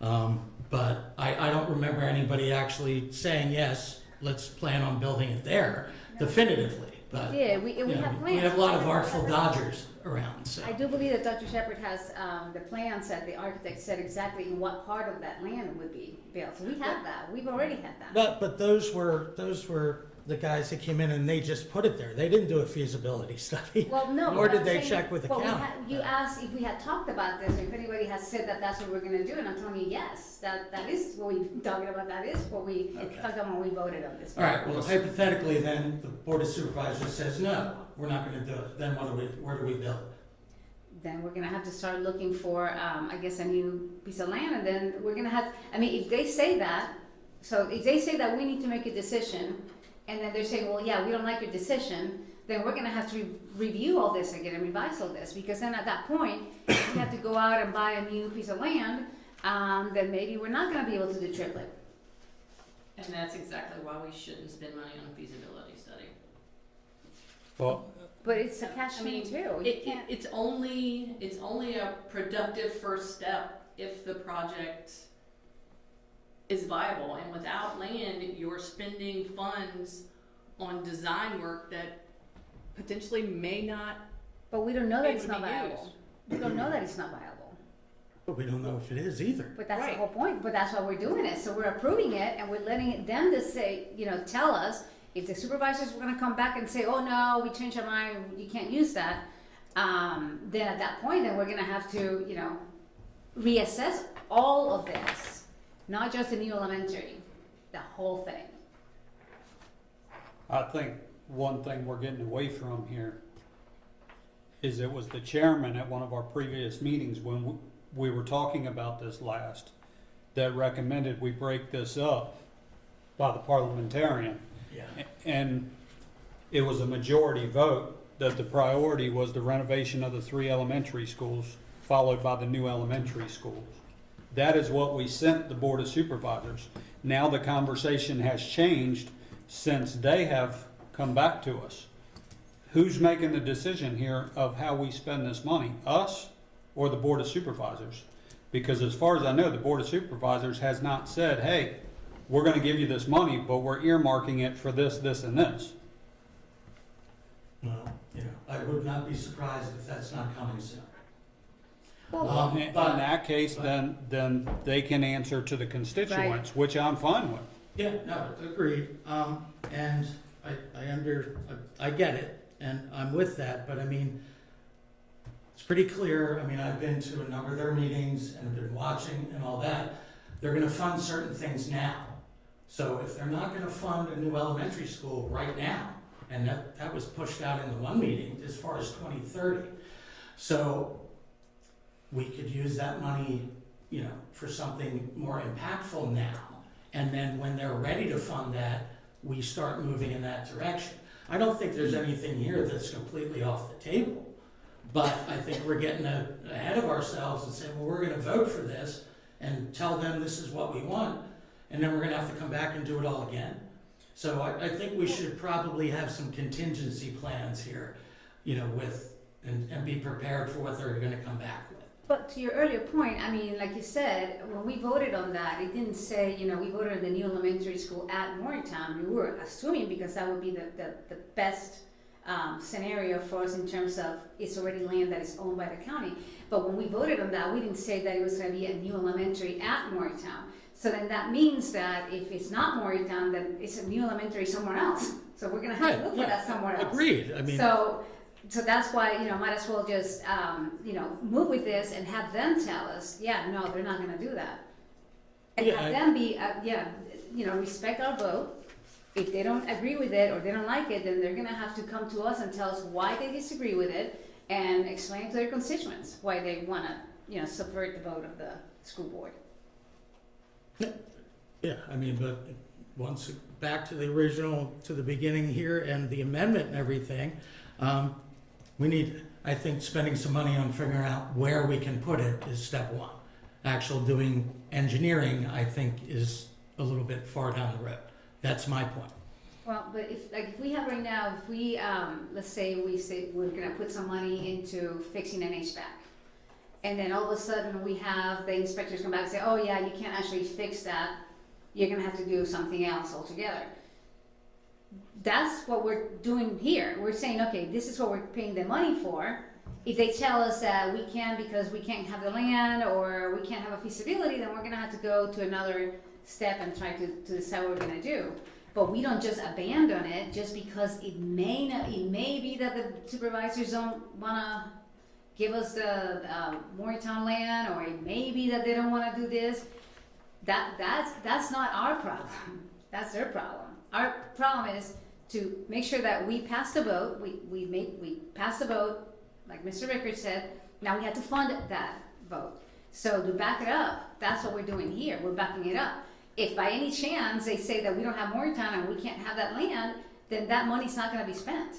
but I don't remember anybody actually saying yes. Let's plan on building it there definitively. But Yeah, we have plans. We have a lot of artful dodgers around. So. I do believe that Dr. Shepard has the plans that the architect said exactly in what part of that land would be built. So we have that. We've already had that. But those were the guys that came in and they just put it there. They didn't do a feasibility study. Well, no. Nor but did I'm they saying- check with the but county. you asked if we had talked about this, or if anybody has said that that's what we're going to do, and I'm telling you, yes, that is what we're talking about. That is what we talked about when we voted on this. All right. Well, hypothetically, then the Board of Supervisors says no, we're not going to do it. Then where do we build? Then we're gonna have to start looking for, I guess, a new piece of land, and then we're gonna have, I mean, if they say that, so if they say that we need to make a decision, and then they're saying, well, yeah, we don't like your decision, then we're gonna have to review all this again and revise all this, because then at that point, if we have to go out and buy a new piece of land, then maybe we're not gonna be able to do triplet. And that's exactly why we shouldn't spend money on a feasibility study. Well, but it's a catch me too. It's only a productive first step if the project is viable, and without land, you're spending funds on design work that potentially may not. But we don't know that it's not be viable. used. We don't know that it's not viable. But we don't know if it is either. But that's the whole point. But that's why we're doing it. So we're approving it, and we're letting them just say, you know, tell us If the supervisors were gonna come back and say, oh no, we changed our mind, you can't use that, then at that point, then we're gonna have to, you know, reassess all of this, not just the new elementary, the whole thing. I think one thing we're getting away from here is it was the chairman at one of our previous meetings when we were talking about this last that recommended we break this up by the parliamentarian. Yeah. And it was a majority vote that the priority was the renovation of the 3 elementary schools, followed by the new elementary schools. That is what we sent the Board of Supervisors. Now the conversation has changed since they have come back to us. Who's making the decision here of how we spend this money, us or the Board of Supervisors? Because as far as I know, the Board of Supervisors has not said, hey, we're going to give you this money, but we're earmarking it for this, this, and this. Well, you know, I would not be surprised if that's not coming soon. In that case, then they can answer to the constituents, which I'm fine with. Yeah, no, agreed. And I get it, and I'm with that, but I mean, it's pretty clear. I mean, I've been to a number of their meetings and been watching and all that. They're gonna fund certain things now. So if they're not gonna fund a new elementary school right now, and that was pushed out in the one meeting as far as 2030. So we could use that money, you know, for something more impactful now. And then when they're ready to fund that, we start moving in that direction. I don't think there's anything here that's completely off the table. But I think we're getting ahead of ourselves and saying, well, we're gonna vote for this and tell them this is what we want. And then we're gonna have to come back and do it all again. So I think we should probably have some contingency plans here, you know, and be prepared for what they're gonna come back with. But to your earlier point, I mean, like you said, when we voted on that, it didn't say, you know, we voted on the new elementary school at Morristown. We were assuming because that would be the best scenario for us in terms of it's already land that is owned by the county. But when we voted on that, we didn't say that it was going to be a new elementary at Morristown. So then that means that if it's not Morristown, then it's a new elementary somewhere else. So we're going to have to look for that somewhere else. Agreed. I mean, So that's why, you know, might as well just, you know, move with this and have them tell us, yeah, no, they're not going to do that. And have them be, you know, respect our vote. If they don't agree with it or they don't like it, then they're going to have to come to us and tell us why they disagree with it and explain to their constituents why they want to, you know, subvert the vote of the school board. yeah, I mean, but once back to the original, to the beginning here and the amendment and everything, we need, I think, spending some money on figuring out where we can put it is step one. Actual doing engineering, I think, is a little bit far down the road. That's my point. Well, but if we have right now, if we, let's say we're gonna put some money into fixing an HVAC. And then all of a sudden we have the inspectors come back and say, oh yeah, you can't actually fix that. You're gonna have to do something else altogether. That's what we're doing here. We're saying, okay, this is what we're paying the money for. If they tell us that we can't because we can't have the land or we can't have a feasibility, then we're gonna have to go to another step and try to decide what we're gonna do. But we don't just abandon it just because it may be that the supervisors don't wanna give us the Morristown land, or it may be that they don't wanna do this. That's not our problem. That's their problem. Our problem is to make sure that we pass the vote. We pass the vote, like Mr. Rickard said. Now we have to fund that vote. So to back it up, that's what we're doing here. We're backing it up. If by any chance they say that we don't have Morristown and we can't have that land, then that money's not going to be spent.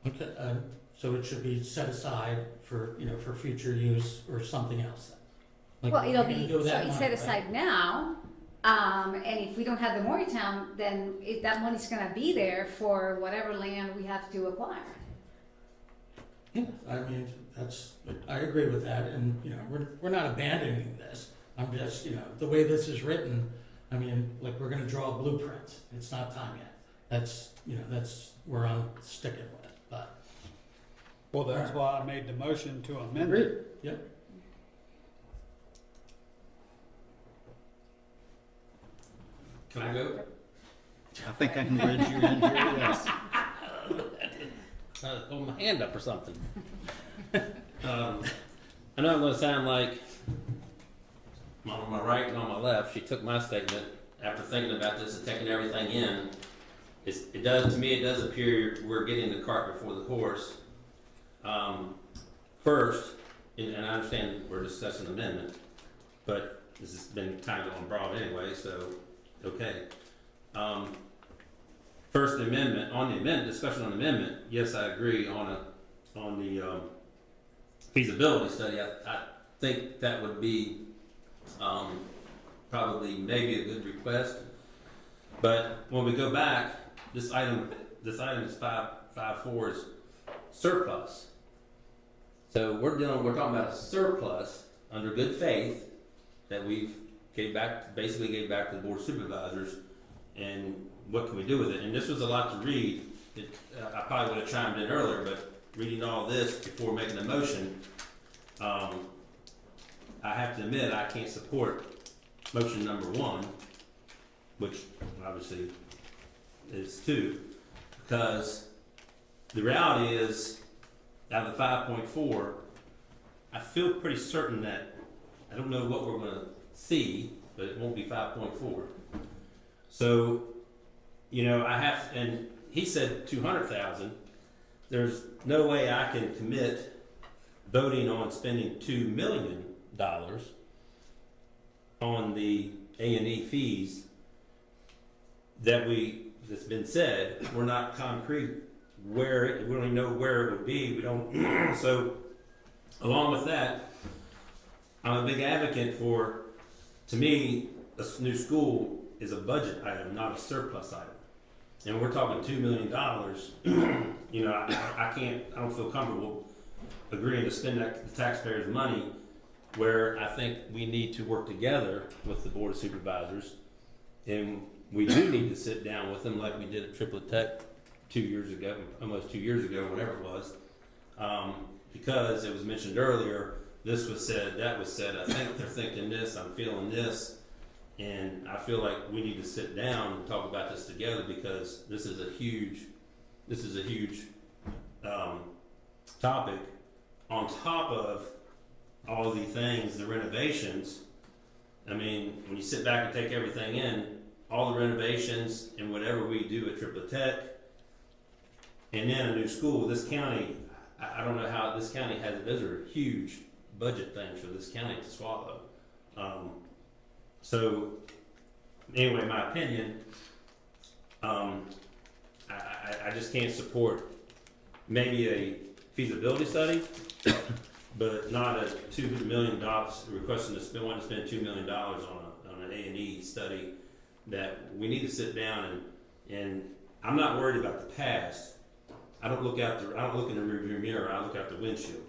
Okay, so it should be set aside for, you know, for future use or something else. Like, well, it'll be it's set aside now. And if we don't have the Morristown, then that money's going to be there for whatever land we have to acquire. Yeah, I mean, I agree with that, and, you know, we're not abandoning this. I'm just, you know, the way this is written, I mean, like, we're gonna draw a blueprint. It's not time yet. That's, you know, that's where I'm sticking with it, but. Well, that's why I made the motion to amend Agreed. it. Yep. Can I go? I think I can bridge you in here, yes. Hold my hand up or something. I know I'm going to sound like on my right and on my left. She took my statement after thinking about this and taking everything in. It does, to me, it does appear we're getting the cart before the horse. First, and I understand we're discussing amendment, but this has been kind of on broad anyway, so okay. First, the amendment, on the amendment, discussion on the amendment, yes, I agree on the feasibility study. I think that would be probably maybe a good request. But when we go back, this item is 5.4 is surplus. So we're talking about a surplus under good faith that we basically gave back to the board of supervisors, and what can we do with it? And this was a lot to read. I probably would have chimed in earlier, but reading all this before making a motion, I have to admit I can't support motion number 1, which obviously is 2, because the reality is, out of the 5.4, I feel pretty certain that I don't know what we're going to see, but it won't be 5.4. So, you know, and he said 200,000. There's no way I can commit voting on spending $2 million on the A&E fees that's been said. We're not concrete we don't even know where it would be. We don't. So, along with that, I'm a big advocate for, to me, a new school is a budget item, not a surplus item. And we're talking $2 million. You know, I don't feel comfortable agreeing to spend the taxpayers' money, where I think we need to work together with the Board of Supervisors, and we do need to sit down with them like we did at Triplet Tech 2 years ago, almost 2 years ago, whatever it was, because it was mentioned earlier, this was said, that was said, I think they're thinking this, I'm feeling this, and I feel like we need to sit down and talk about this together, because this is a huge topic, on top of all of the things, the renovations. I mean, when you sit back and take everything in, all the renovations and whatever we do at Triplet Tech, and then a new school, this county, I don't know how this county has, those are huge budget things for this county to swallow. So, anyway, my opinion, I just can't support maybe a feasibility study, but not a $2 million, requesting wanting to spend $2 million on an A&E study. That we need to sit down and I'm not worried about the past. I don't look in the rearview mirror. I look out the windshield.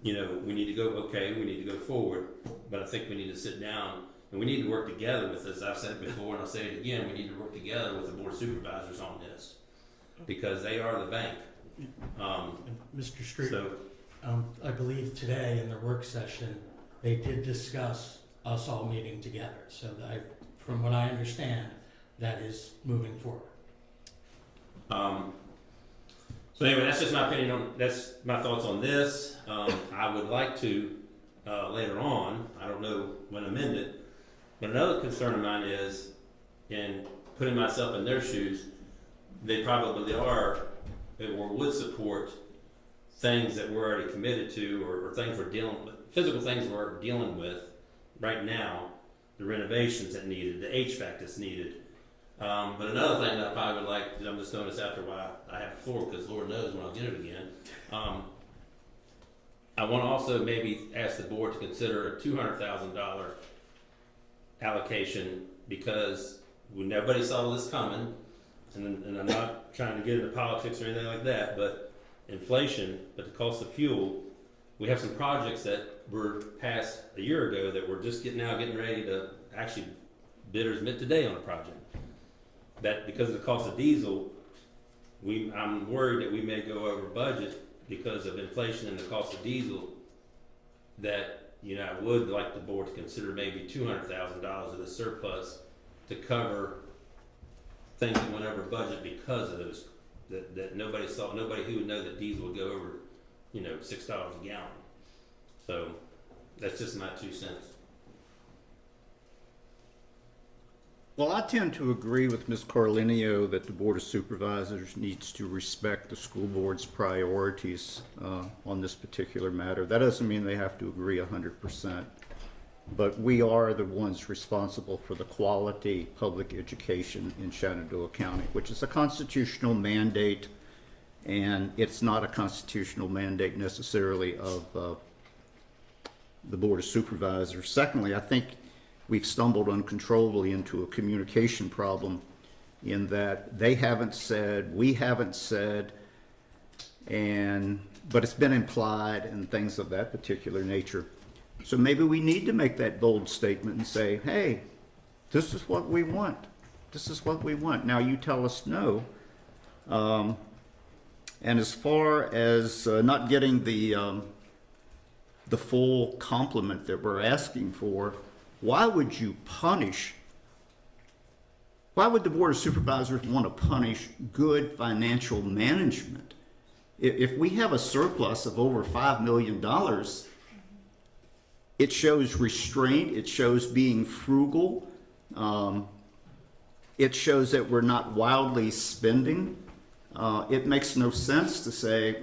You know, we need to go forward, but I think we need to sit down and we need to work together with this. I've said it before and I'll say it again. We need to work together with the Board of Supervisors on this, because they are the bank. Mr. Street, I believe today in their work session, they did discuss us all meeting together. So from what I understand, that is moving forward. So anyway, that's just my opinion that's my thoughts on this. I would like to, later on, I don't know when amend it, but another concern of mine is, in putting myself in their shoes, they probably are, or would support things that we're already committed to, or things we're dealing with, physical things we're dealing with right now, the renovations that needed, the HVAC that's needed. But another thing that I probably would like, I'm just doing this after a while, I have the floor, because Lord knows when I'll get it again. I want to also maybe ask the board to consider a $200,000 allocation, because nobody saw this coming, and I'm not trying to get into politics or anything like that, but inflation, but the cost of fuel, we have some projects that were passed a year ago that we're just getting ready to actually bidders met today on a project. That because of the cost of diesel, I'm worried that we may go over budget because of inflation and the cost of diesel. That, you know, I would like the board to consider maybe $200,000 of the surplus to cover things that went over budget because of those, that nobody saw, nobody who would know that diesel would go over, you know, $6 a gallon. So that's just my 2 cents. Well, I tend to agree with Ms. Carlinio that the Board of Supervisors needs to respect the school board's priorities on this particular matter. That doesn't mean they have to agree 100%, but we are the ones responsible for the quality public education in Shenandoah County, which is a constitutional mandate, and it's not a constitutional mandate necessarily of the Board of Supervisors. Secondly, I think we've stumbled uncontrollably into a communication problem in that they haven't said, we haven't said, but it's been implied and things of that particular nature. So maybe we need to make that bold statement and say, hey, this is what we want. This is what we want. Now you tell us no. And as far as not getting the full complement that we're asking for, why would the Board of Supervisors want to punish good financial management? If we have a surplus of over $5 million, it shows restraint, it shows being frugal, it shows that we're not wildly spending. It makes no sense to say,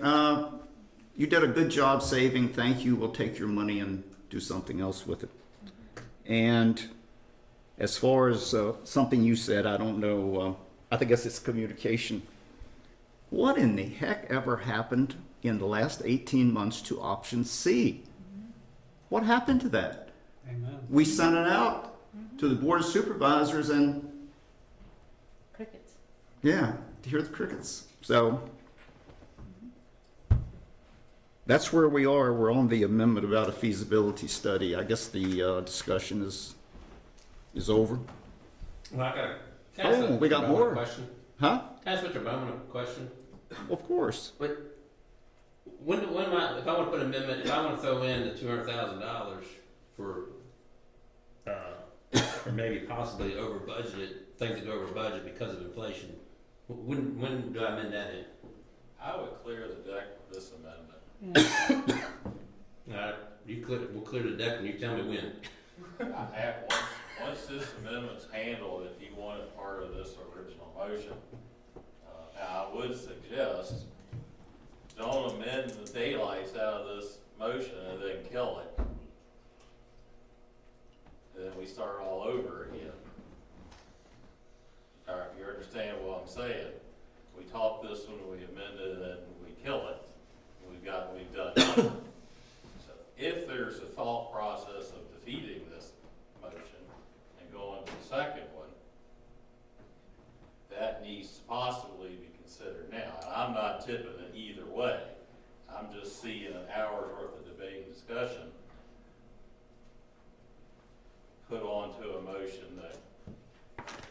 you did a good job saving, thank you, we'll take your money and do something else with it. And as far as something you said, I don't know, I think it's communication. What in the heck ever happened in the last 18 months to option C? What happened to that? Amen. We sent it out to the Board of Supervisors and Crickets. yeah, to hear the crickets. So that's where we are. We're on the amendment about a feasibility study. I guess the discussion is over. Well, I got We got more. Question. Huh? Can I ask Mr. Bowman a question? Of course. But if I want to put an amendment, if I want to throw in the $200,000 for maybe possibly over budgeted things that go over budget because of inflation, when do I amend that in? I would clear the deck with this amendment. We'll clear the deck and you tell me when. Once this amendment's handled, if you want it part of this original motion, now I would suggest don't amend the daylights out of this motion and then kill it. And then we start all over again. All right, you understand what I'm saying? We talk this when we amend it and then we kill it. We've done it. So if there's a thought process of defeating this motion and going to the second one, that needs to possibly be considered now. And I'm not tipping it either way. I'm just seeing an hour's worth of debate and discussion put onto a motion that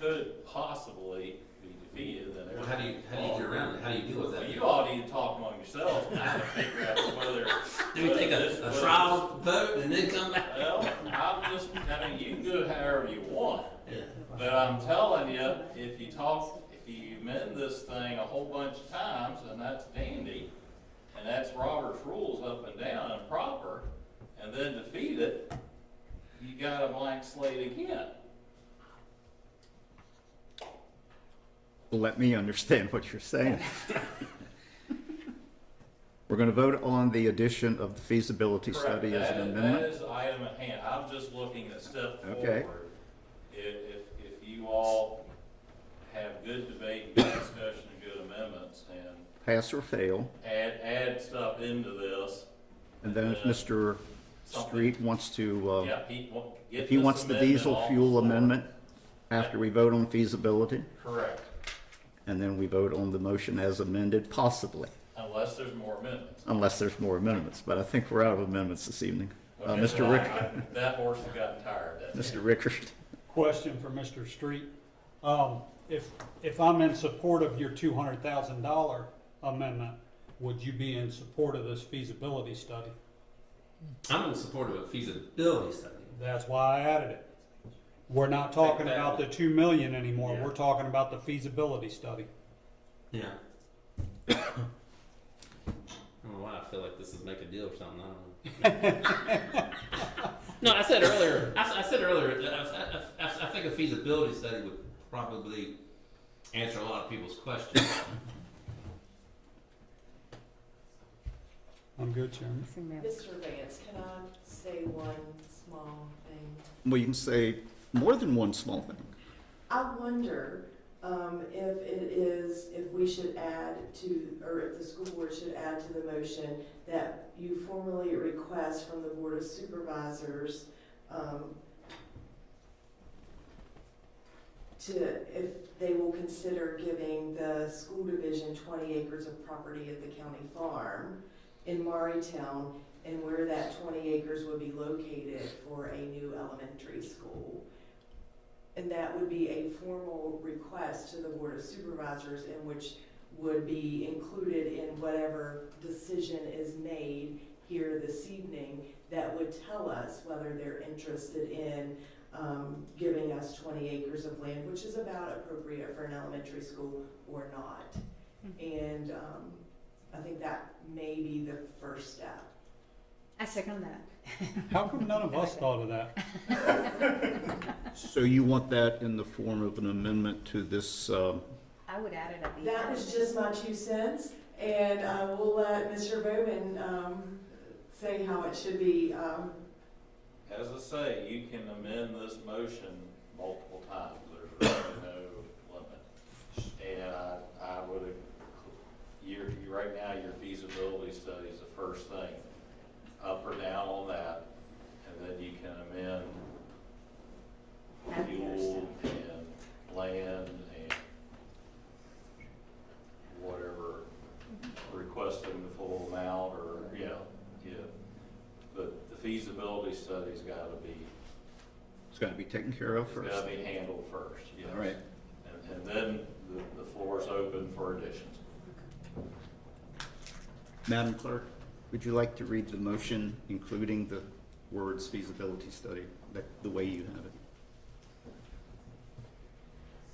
could possibly be defeated. Then Well, how do you get around it? How do you deal with that? Well, you all need to talk among yourselves and figure out whether. Do we take a trial vote and then come back? Well, you can do it however you want. Yeah. But I'm telling you, if you amend this thing a whole bunch of times, and that's dandy, and that's Robert's rules up and down and proper, and then defeat it, you got a blank slate again. Let me understand what you're saying. We're going to vote on the addition of the feasibility study as an amendment. That is the item at hand. I'm just looking a step forward. Okay. If you all have good debate, good discussion, and good amendments, and Pass or fail. add stuff into this. And then if Mr. Street wants to, Get if he this wants the amendment diesel off fuel the floor. amendment after we vote on feasibility, Correct, and then we vote on the motion as amended, possibly, unless there's more amendments. unless there's more amendments. But I think we're out of amendments this evening. Okay, Mr. well, Rick, that horse has gotten tired. That's Mr. Rickard. Question for Mr. Street. If I'm in support of your $200,000 amendment, would you be in support of this feasibility study? I'm in support of a feasibility study. That's why I added it. We're not talking Take that about the one. 2 million anymore. Yeah. We're talking about the feasibility study. Yeah. I don't know why I feel like this is make a deal or something. I don't know. No, I said earlier. I think a feasibility study would probably answer a lot of people's questions. I'm good, Chairman. Mr. Vance, can I say one small thing? Well, you can say more than one small thing. I wonder if we should add to, or if the school board should add to the motion that you formally request from the Board of Supervisors if they will consider giving the school division 20 acres of property at the county farm in Maurytown, and where that 20 acres would be located for a new elementary school. And that would be a formal request to the Board of Supervisors, in which would be included in whatever decision is made here this evening, that would tell us whether they're interested in giving us 20 acres of land, which is about appropriate for an elementary school, or not. And I think that may be the first step. I second that. How come none of us thought of that? So you want that in the form of an amendment to this, I would add it at the end. That was just my 2 cents, and we'll let Mr. Bowman say how it should be. As I say, you can amend this motion multiple times. There's really no limit. And I would, right now, your feasibility study is the first thing, up or down on that, and then you can amend fuel and land and whatever, requesting the full amount, or, yeah. But the feasibility study's gotta be, it's got to be taken care of it's first? gotta be handled first, yes. All right. And then the floor is open for additions. Madam Clerk, would you like to read the motion, including the words feasibility study, the way you have it?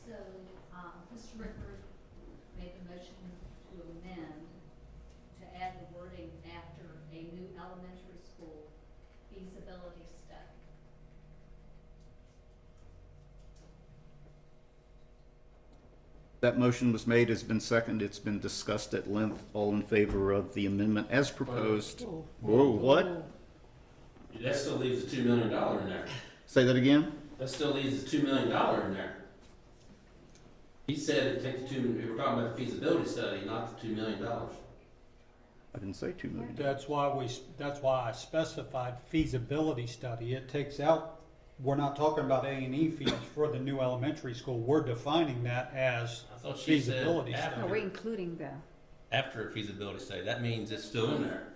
So, Mr. Ricker made the motion to amend, to add the wording after a new elementary school feasibility study. That motion was made, has been seconded, it's been discussed at length. All in favor of the amendment as proposed? Whoa, what? That still leaves the $2 million in there. Say that again? That still leaves the $2 million in there. He said it takes we were talking about the feasibility study, not the $2 million. I didn't say 2 million. That's why I specified feasibility study. It takes out, we're not talking about A&E fees for the new elementary school. We're defining that as I thought she said feasibility after. study. No, we're including the. After a feasibility study, that means it's still in there.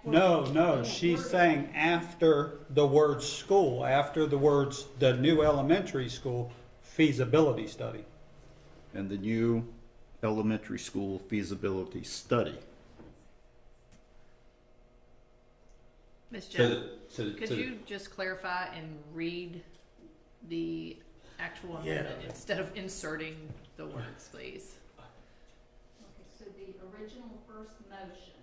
No, she's saying after the word school, after the words the new elementary school feasibility study. And the new elementary school feasibility study. Ms. So Jones, the- could you just clarify and read the actual Yeah. amendment instead of inserting the words, please? Okay, so the original first motion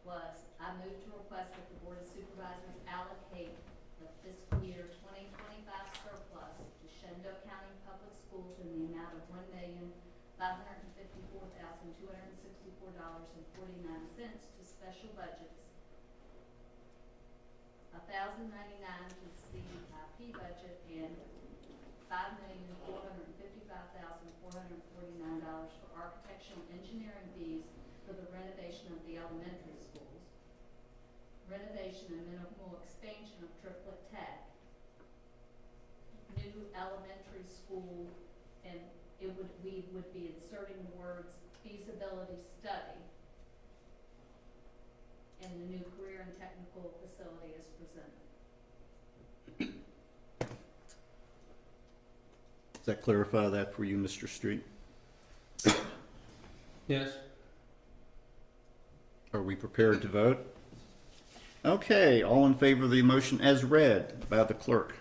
was, I move to request that the Board of Supervisors allocate the fiscal year 2025 surplus to Shenandoah County Public Schools in the amount of $1,554,264.49 to special budgets, $1,099 to the CIP budget, and $5,455,449 for architectural engineering fees for the renovation of the elementary schools, renovation and minimal expansion of Triplet Tech, new elementary school, and we would be inserting the words feasibility study, and the new career and technical facility as presented. Does that clarify that for you, Mr. Street? Yes. Are we prepared to vote? Okay, all in favor of the motion as read by the clerk?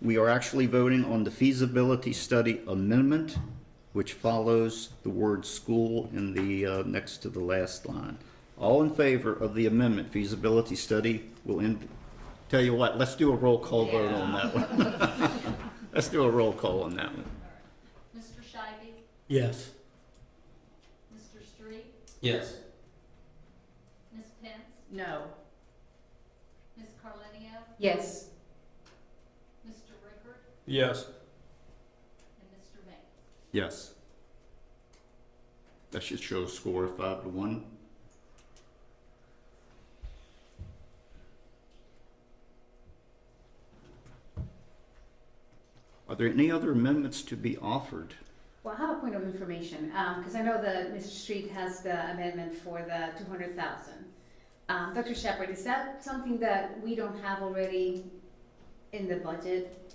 We are actually voting on the feasibility study amendment, which follows the word school in the next to the last line. All in favor of the amendment, feasibility study will end. Tell you what, let's do a roll call vote on that one. Let's do a roll call on that one. Mr. Scheibe, Yes. Mr. Street, Yes. Ms. Pence, No. Ms. Carlinio, Yes. Mr. Rickard, Yes. and Mr. Banks. Yes. That should show a score of 5-1. Are there any other amendments to be offered? Well, I have a point of information, because I know that Mr. Street has the amendment for the 200,000. Dr. Shepherd, is that something that we don't have already in the budget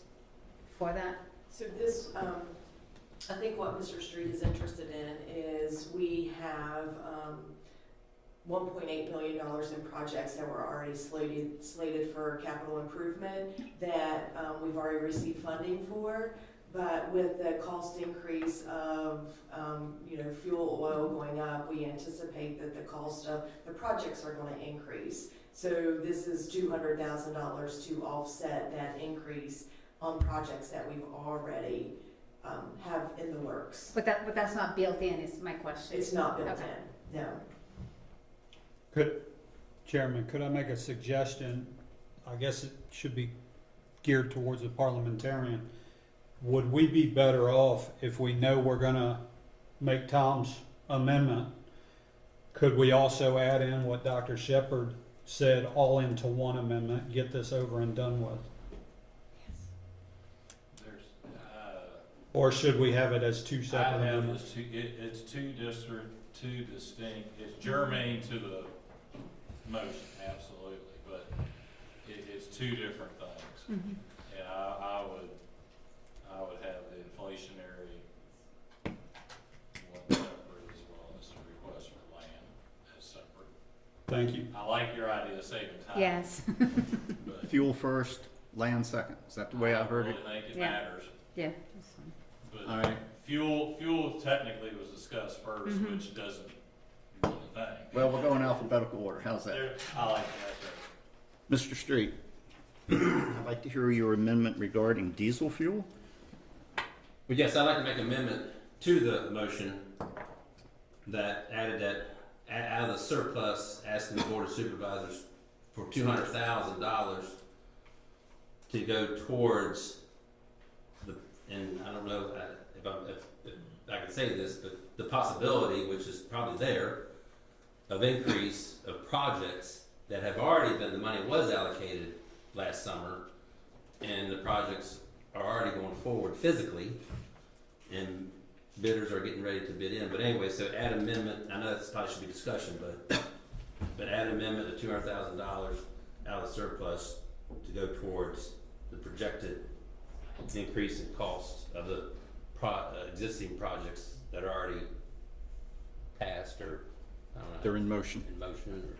for that? So this, I think what Mr. Street is interested in is we have $1.8 million in projects that were already slated for capital improvement that we've already received funding for. But with the cost increase of fuel oil going up, we anticipate that the cost of the projects are going to increase. So this is $200,000 to offset that increase on projects that we've already have in the works. But that's not built in, is my question. It's not built Okay. in, no. Chairman, could I make a suggestion? I guess it should be geared towards the parliamentarian. Would we be better off if we know we're gonna make Tom's amendment? Could we also add in what Dr. Shepherd said, all into one amendment, get this over and done with? There's, Or should we have it as two I separate have amendments? it's two distinct, it's germane to the motion, absolutely, but it's two different things. Mhm. And I would have the inflationary one separate as well as the request for land as separate. Thank you. I like your idea of saving time. Yes. But Fuel first, land second. Is that the way I heard it? really think it Yeah. matters. Yeah. That's fine. But All right. fuel technically was discussed first, Mhm. which doesn't mean a thing. Well, we're going alphabetical order. How's that? I like that. Mr. Street, I'd like to hear your amendment regarding diesel fuel. But yes, I'd like to make an amendment to the motion that added that out of the surplus, asking the Board of Supervisors for $200,000 to go towards the, and I don't know if I can say this, but the possibility, which is probably there, of increase of projects that have already been, the money was allocated last summer, and the projects are already going forward physically, and bidders are getting ready to bid in. But anyway, so add amendment, I know this probably should be discussion, but add amendment of $200,000 out of the surplus to go towards the projected increase in costs of the existing projects that are already passed, or, I don't know. They're in motion. In motion,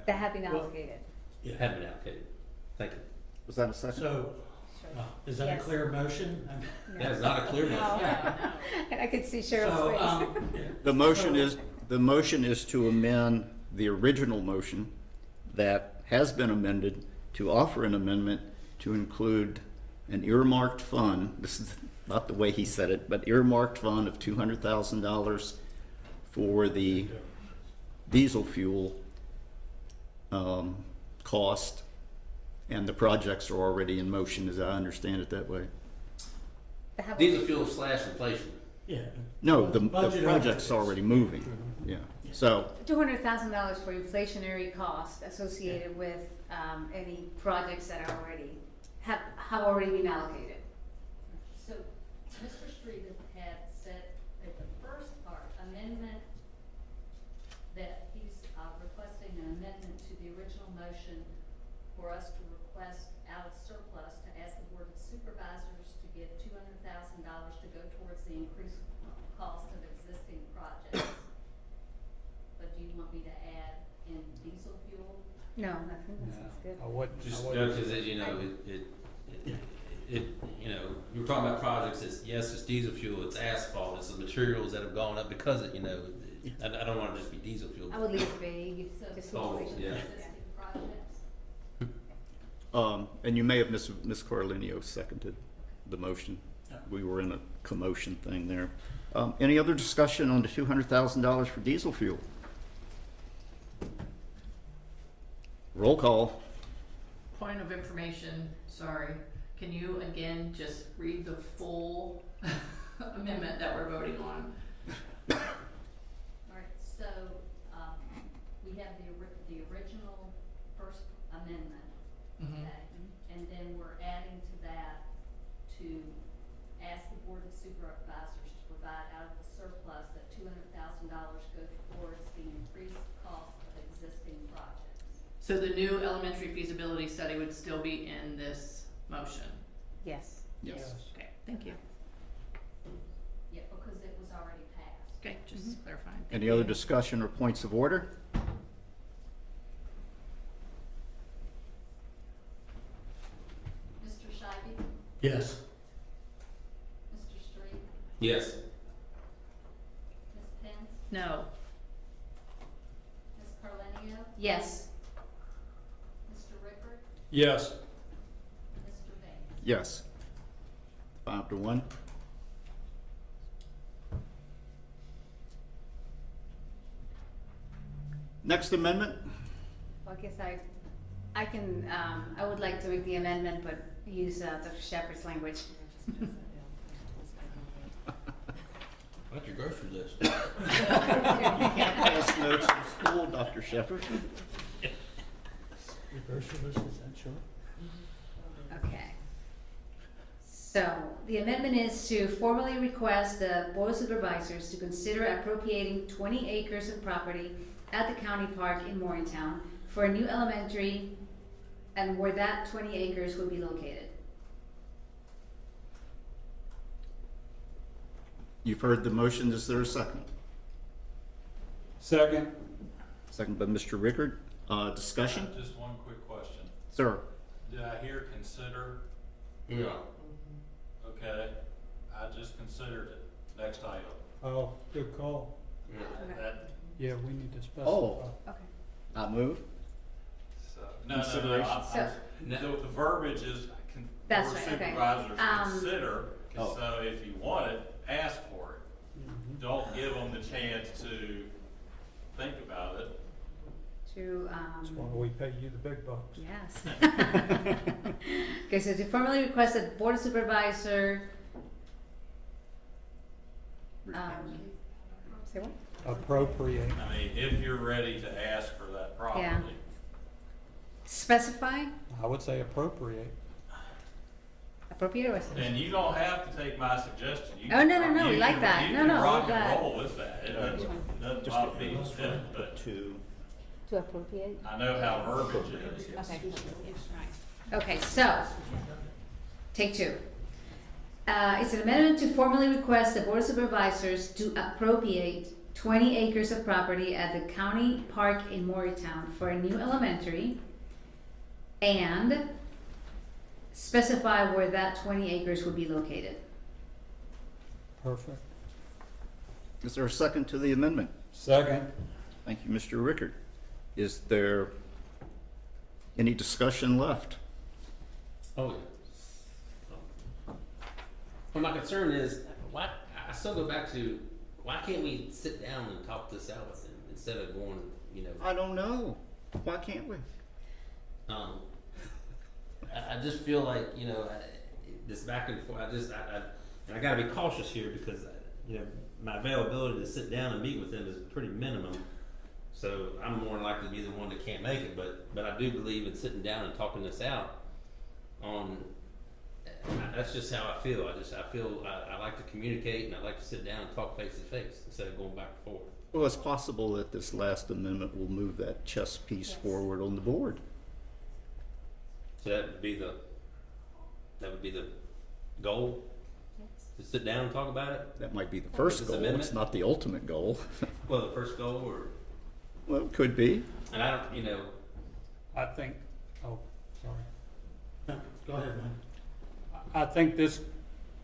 That have been allocated. or have been allocated. Thank you. Was that a second? So, is that a Yes. clear motion? That is not a clear motion. And I could see Cheryl's So, face. The motion is to amend the original motion that has been amended to offer an amendment to include an earmarked fund. This is not the way he said it, but earmarked fund of $200,000 for the diesel fuel cost, and the projects are already in motion, as I understand it that way. Diesel fuel / inflation. Yeah. No, the Budget project's already moving, yeah. So, $200,000 for inflationary cost associated with any projects that are already have already been allocated. So, Mr. Street had said at the first part, amendment, that he's requesting an amendment to the original motion for us to request out of surplus to ask the Board of Supervisors to give $200,000 to go towards the increased cost of existing projects. But do you want me to add in diesel fuel? No, nothing. That sounds good. I wouldn't. Just because, you know, it we're talking about projects, it's diesel fuel, it's asphalt, it's the materials that have gone up because of, I don't want to just be diesel fuel. I would leave it vague. Just Oh, yeah. Existing projects. And you may have, Ms. Carlinio seconded the motion. We were in a commotion thing there. Any other discussion on the $200,000 for diesel fuel? Roll call. Point of information, sorry. Can you again just read the full amendment that we're voting on? All right, so, we have the original first amendment, okay? And then we're adding to that to ask the Board of Supervisors to provide out of the surplus that $200,000 go towards the increased cost of existing projects. So the new elementary feasibility study would still be in this motion? Yes. Yes. Okay, thank you. Yeah, because it was already passed. Okay, just clarifying. Thank Any you. other discussion or points of order? Mr. Scheibe? Yes. Mr. Street? Yes. Ms. Pence? No. Ms. Carlenio? Yes. Mr. Rickard? Yes. Mr. Vance? Yes. 5-1. Next amendment? Well, I guess I can, I would like to make the amendment, but use Dr. Shepherd's language. What's your grocery list? You can't pass notes in school, Dr. Shepherd. Okay. So, the amendment is to formally request the Board of Supervisors to consider appropriating 20 acres of property at the county park in Morgantown for a new elementary, and where that 20 acres would be located. You've heard the motion. Is there a second? Second. Second by Mr. Rickard. Discussion? Just one quick question. Sir? Did I hear consider? Yeah. Okay, I just considered it. Next item. Oh, good call. That, Yeah, we need to specify. Oh. Okay. I move. so, no, Consideration. the verbiage is, That's Board of right, okay. Supervisors consider, Oh. so if you want it, ask for it. Don't give them the chance to think about it. To, That's why we pay you the big bucks. yes. Okay, so to formally request that Board of Supervisor, say what? Appropriate. I mean, if you're ready to ask for that property. Yeah. Specify, I would say appropriate. appropriate or And you don't have to take my suggestion. You Oh, can- no, we you like can- that. You No, can no, we rock got- and roll with that. It doesn't bother me a bit, but to appropriate? I know how verbiage is. Okay. Okay, so, take two. It's an amendment to formally request the Board of Supervisors to appropriate 20 acres of property at the county park in Morristown for a new elementary and specify where that 20 acres would be located. Perfect. Is there a second to the amendment? Second. Thank you, Mr. Rickard. Is there any discussion left? Oh, yeah. Well, my concern is, why, I still go back to, why can't we sit down and talk this out with them instead of going, I don't know. Why can't we? I just feel like, this back and forth, and I gotta be cautious here because, my availability to sit down and meet with them is pretty minimum. So I'm more likely to be the one that can't make it, but I do believe in sitting down and talking this out on, that's just how I feel. I like to communicate and I like to sit down and talk face to face instead of going back and forth. Well, it's possible that this last amendment will move that chess piece forward on the board. So that would be the goal? To sit down and talk about it? That might be the first This goal. amendment? It's not the ultimate goal. Well, the first goal or? Well, it could be. And I don't, I think, oh, sorry. No, go ahead, man. I think this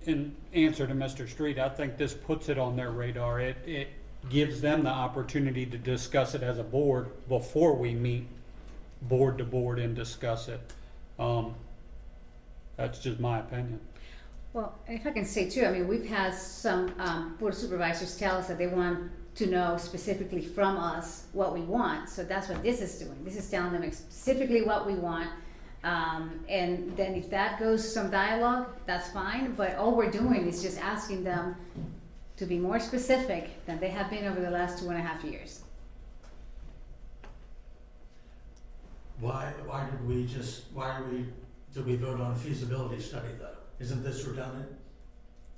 in answer to Mr. Street, I think this puts it on their radar. It gives them the opportunity to discuss it as a board before we meet board to board and discuss it. That's just my opinion. Well, and if I can say too, I mean, we've had some board of supervisors tell us that they want to know specifically from us what we want. So that's what this is doing. This is telling them specifically what we want. And then if that goes some dialogue, that's fine. But all we're doing is just asking them to be more specific than they have been over the last 2.5 years. Did we vote on a feasibility study though? Isn't this redundant?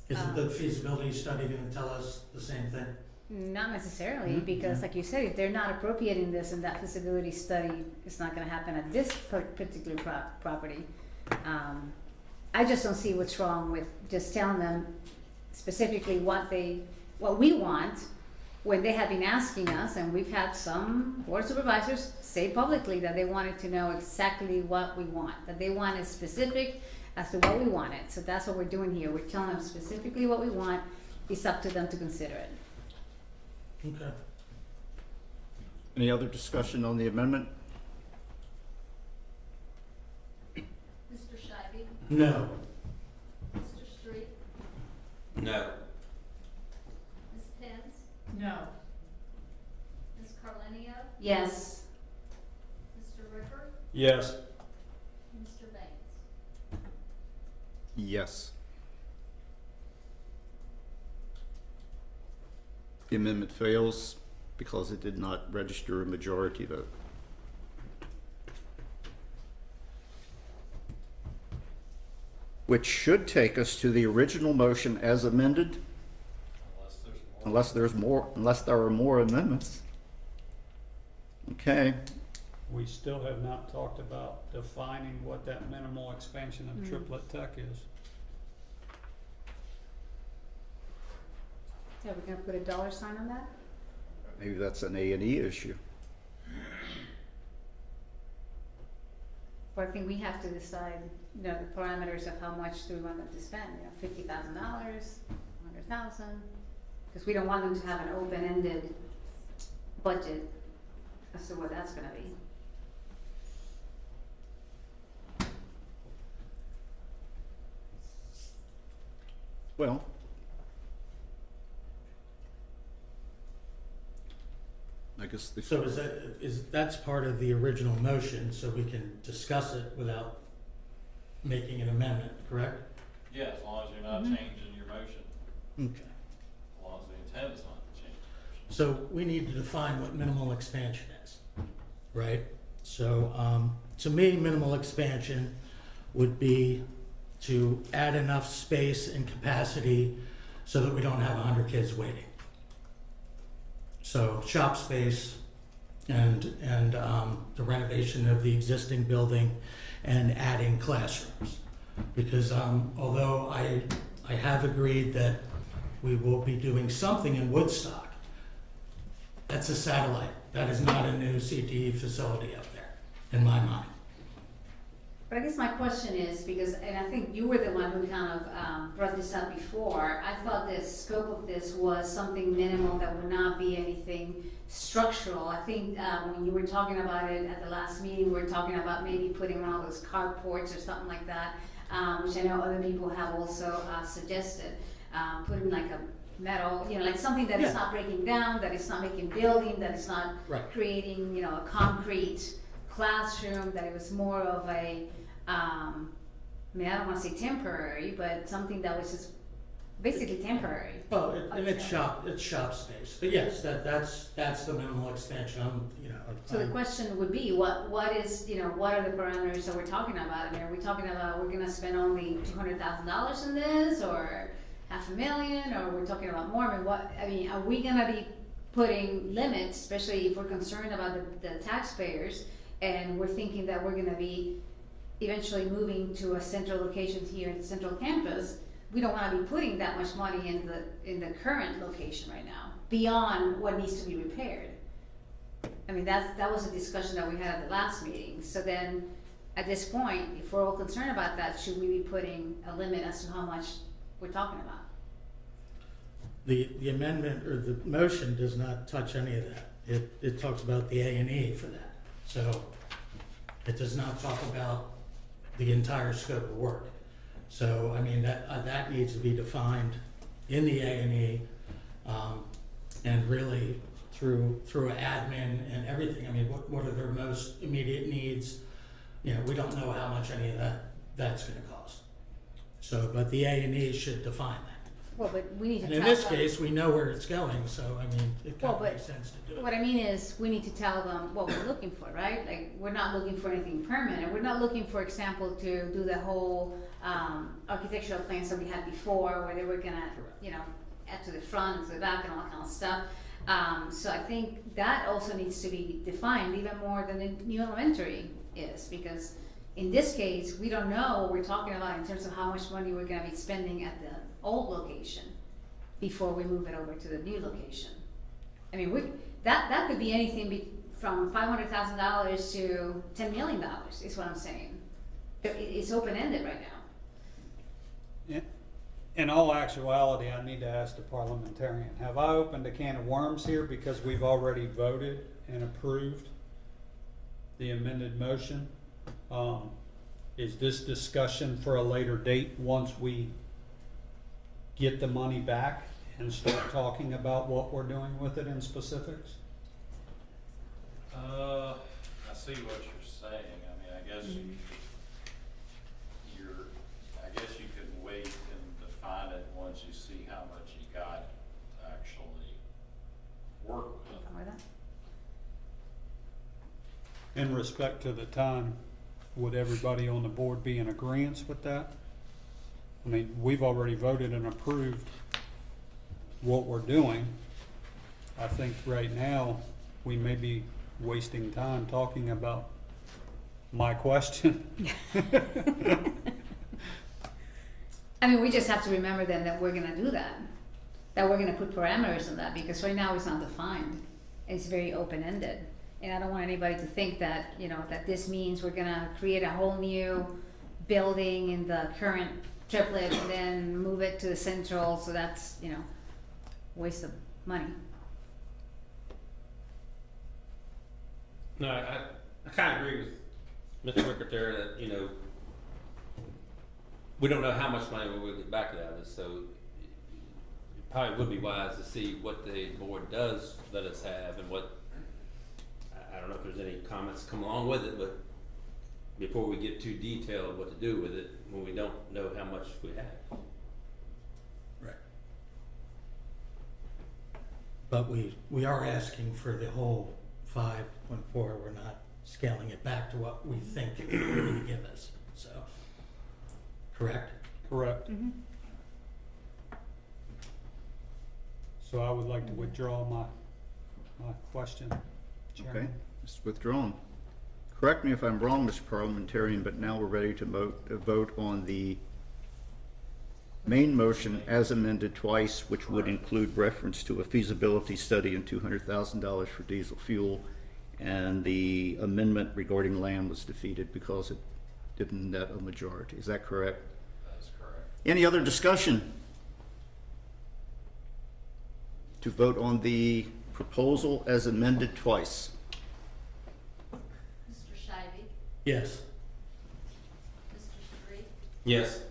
Isn't the feasibility study gonna tell us the same thing? Not necessarily, because like you said, if they're not appropriating this and that feasibility study is not gonna happen at this particular property, I just don't see what's wrong with just telling them specifically what we want, when they have been asking us, and we've had some board supervisors say publicly that they wanted to know exactly what we want, that they wanted specific as to what we wanted. So that's what we're doing here. We're telling them specifically what we want. It's up to them to consider it. Okay. Any other discussion on the amendment? Mr. Scheibe? No. Mr. Street? No. Ms. Pence? No. Ms. Carlenio? Yes. Mr. Ricker? Yes. Mr. Baines? Yes. The amendment fails because it did not register a majority vote. Which should take us to the original motion as amended, unless there are more amendments. Okay. We still have not talked about defining what that minimal expansion of triplet tech is. Yeah, we're gonna put a dollar sign on that? Maybe that's an A&E issue. But I think we have to decide, you know, the parameters of how much do we want them to spend, you know, $50,000, $100,000? Because we don't want them to have an open-ended budget as to what that's gonna be. Well, I guess the... So that's part of the original motion, so we can discuss it without making an amendment, correct? Yeah, as long as you're not changing your motion, Okay. as long as the intent is not to change your motion. So we need to define what minimal expansion is, right? So, to me, minimal expansion would be to add enough space and capacity so that we don't have 100 kids waiting. So shop space and the renovation of the existing building and adding classrooms. Because although I have agreed that we will be doing something in Woodstock, that's a satellite. That is not a new CTE facility up there, in my mind. But I guess my question is, because, and I think you were the one who kind of brought this up before, I thought the scope of this was something minimal that would not be anything structural. I think when you were talking about it at the last meeting, we were talking about maybe putting one of those carports or something like that, which I know other people have also suggested, putting like a metal, you know, like something that is not breaking down, that is not making building, that is not creating, you know, a concrete classroom, that it was more of a, I mean, I don't want to say temporary, but something that was just basically temporary. Well, it's shop space, but yes, that's the minimal expansion. So the question would be, what is, you know, what are the parameters that we're talking about? I mean, are we talking about we're going to spend only $200,000 in this, or $500,000, or we're talking about more? I mean, are we going to be putting limits, especially if we're concerned about the taxpayers, and we're thinking that we're going to be eventually moving to a central location here at Central Campus? We don't want to be putting that much money in the current location right now, beyond what needs to be repaired. I mean, that was a discussion that we had at the last meeting. So then, at this point, if we're all concerned about that, should we be putting a limit as to how much we're talking about. The amendment or the motion does not touch any of that. It talks about the A&E for that. So it does not talk about the entire scope of work. So, I mean, that needs to be defined in the A&E, and really through admin and everything. I mean, what are their most immediate needs? You know, we don't know how much any of that's gonna cost. So, but the A&E should define that. Well, but we need to And tell in this them. case, we know where it's going, so I mean, it kind Well, of but makes sense to do it. what I mean is, we need to tell them what we're looking for, right? Like, we're not looking for anything permanent. We're not looking, for example, to do the whole architectural plans that we had before, where they were gonna, you know, add to the front and to the back and all that kind of stuff. So I think that also needs to be defined even more than the new elementary is, because in this case, we don't know what we're talking about in terms of how much money we're gonna be spending at the old location before we move it over to the new location. I mean, that could be anything from $500,000 to $10 million is what I'm saying. It's open-ended right now. In all actuality, I need to ask the parliamentarian, have I opened a can of worms here because we've already voted and approved the amended motion? Is this discussion for a later date once we get the money back and start talking about what we're doing with it in specifics? I see what you're saying. I mean, I guess I guess you could wait and define it once you see how much you got to actually work with. In respect to the time, would everybody on the board be in agreement with that? I mean, we've already voted and approved what we're doing. I think right now, we may be wasting time talking about my question. I mean, we just have to remember then that we're gonna do that we're gonna put parameters on that, because right now it's not defined. It's very open-ended. And I don't want anybody to think that, you know, that this means we're gonna create a whole new building in the current triplet and then move it to the central, so that's, you know, waste of money. No, I kind of agree with Mr. Rickert there that, you know, we don't know how much money we'll get back out of this, so it probably would be wise to see what the board does let us have and what, I don't know if there's any comments come along with it, but before we get too detailed what to do with it, when we don't know how much we have. Right. But we are asking for the whole 5.4. We're not scaling it back to what we think it would really give us. So, correct? Correct. Mm-hmm. So I would like to withdraw my question, Chairman. Okay, it's withdrawn. Correct me if I'm wrong, Mr. Parliamentarian, but now we're ready to vote on the main motion as amended twice, which would include reference to a feasibility study and $200,000 for diesel fuel. And the amendment regarding land was defeated because it didn't net a majority. Is that correct? That is correct. Any other discussion? To vote on the proposal as amended twice. Mr. Shivey, Yes. Mr. Street, Yes.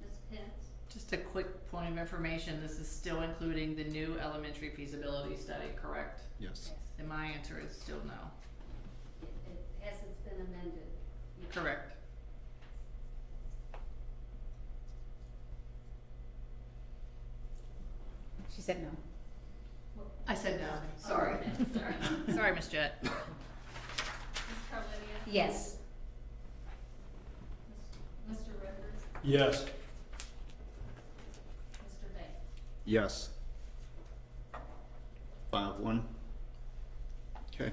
Ms. Pence, Just a quick point of information, this is still including the new elementary feasibility study, correct? Yes. And my answer is still no. it hasn't been amended. Correct. She said no. I said no, sorry. Sorry. Sorry, Ms. Jett. Ms. Carlidia? Yes. Mr. Rivers? Yes. Mr. Bay? Yes. 5-1. Okay.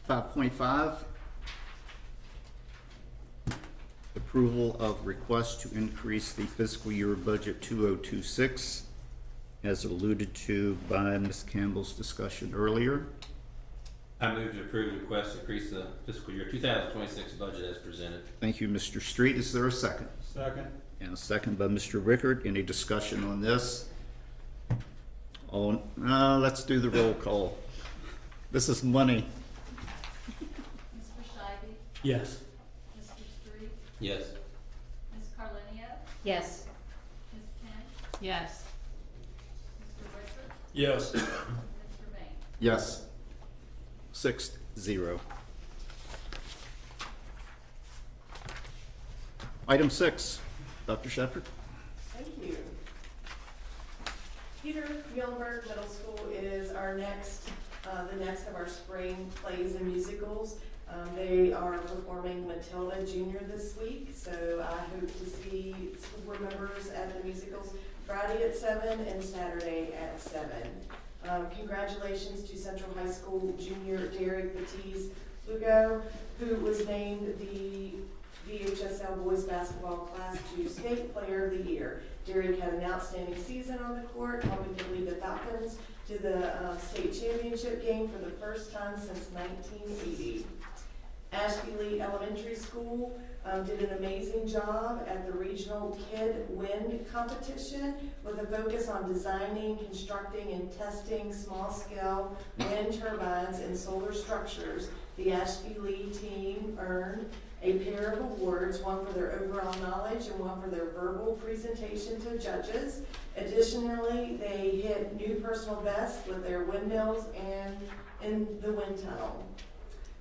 .5 approval of request to increase the fiscal year budget 2026 as alluded to by Ms. Campbell's discussion earlier. I move to approve the request to increase the fiscal year 2026 budget as presented. Thank you, Mr. Street. Is there a second? Second. And a second by Mr. Rickard. Any discussion on this? Let's do the roll call. This is money. Mr. Scheibe? Yes. Mr. Street? Yes. Ms. Carlinio? Yes. Ms. Kent? Yes. Mr. Rickard? Yes. Mr. Bain? Yes. 6-0. Item 6, Dr. Shepherd. Thank you. Peter Muhlenberg Middle School is our next, the next of our spring plays and musicals. They are performing Matilda Junior this week, so I hope to see school board members at the musicals Friday at 7 and Saturday at 7. Congratulations to Central High School junior Derek Baptiste Lugo, who was named the VHSL Boys Basketball Class 2 State Player of the Year. Derek had an outstanding season on the court, helping to lead the Falcons to the state championship game for the first time since 1980. Ashby Lee Elementary School did an amazing job at the Regional Kid Wind Competition with a focus on designing, constructing, and testing small-scale wind turbines and solar structures. The Ashby Lee team earned a pair of awards, one for their overall knowledge and one for their verbal presentation to judges. Additionally, they hit new personal bests with their windmills and in the wind tunnel.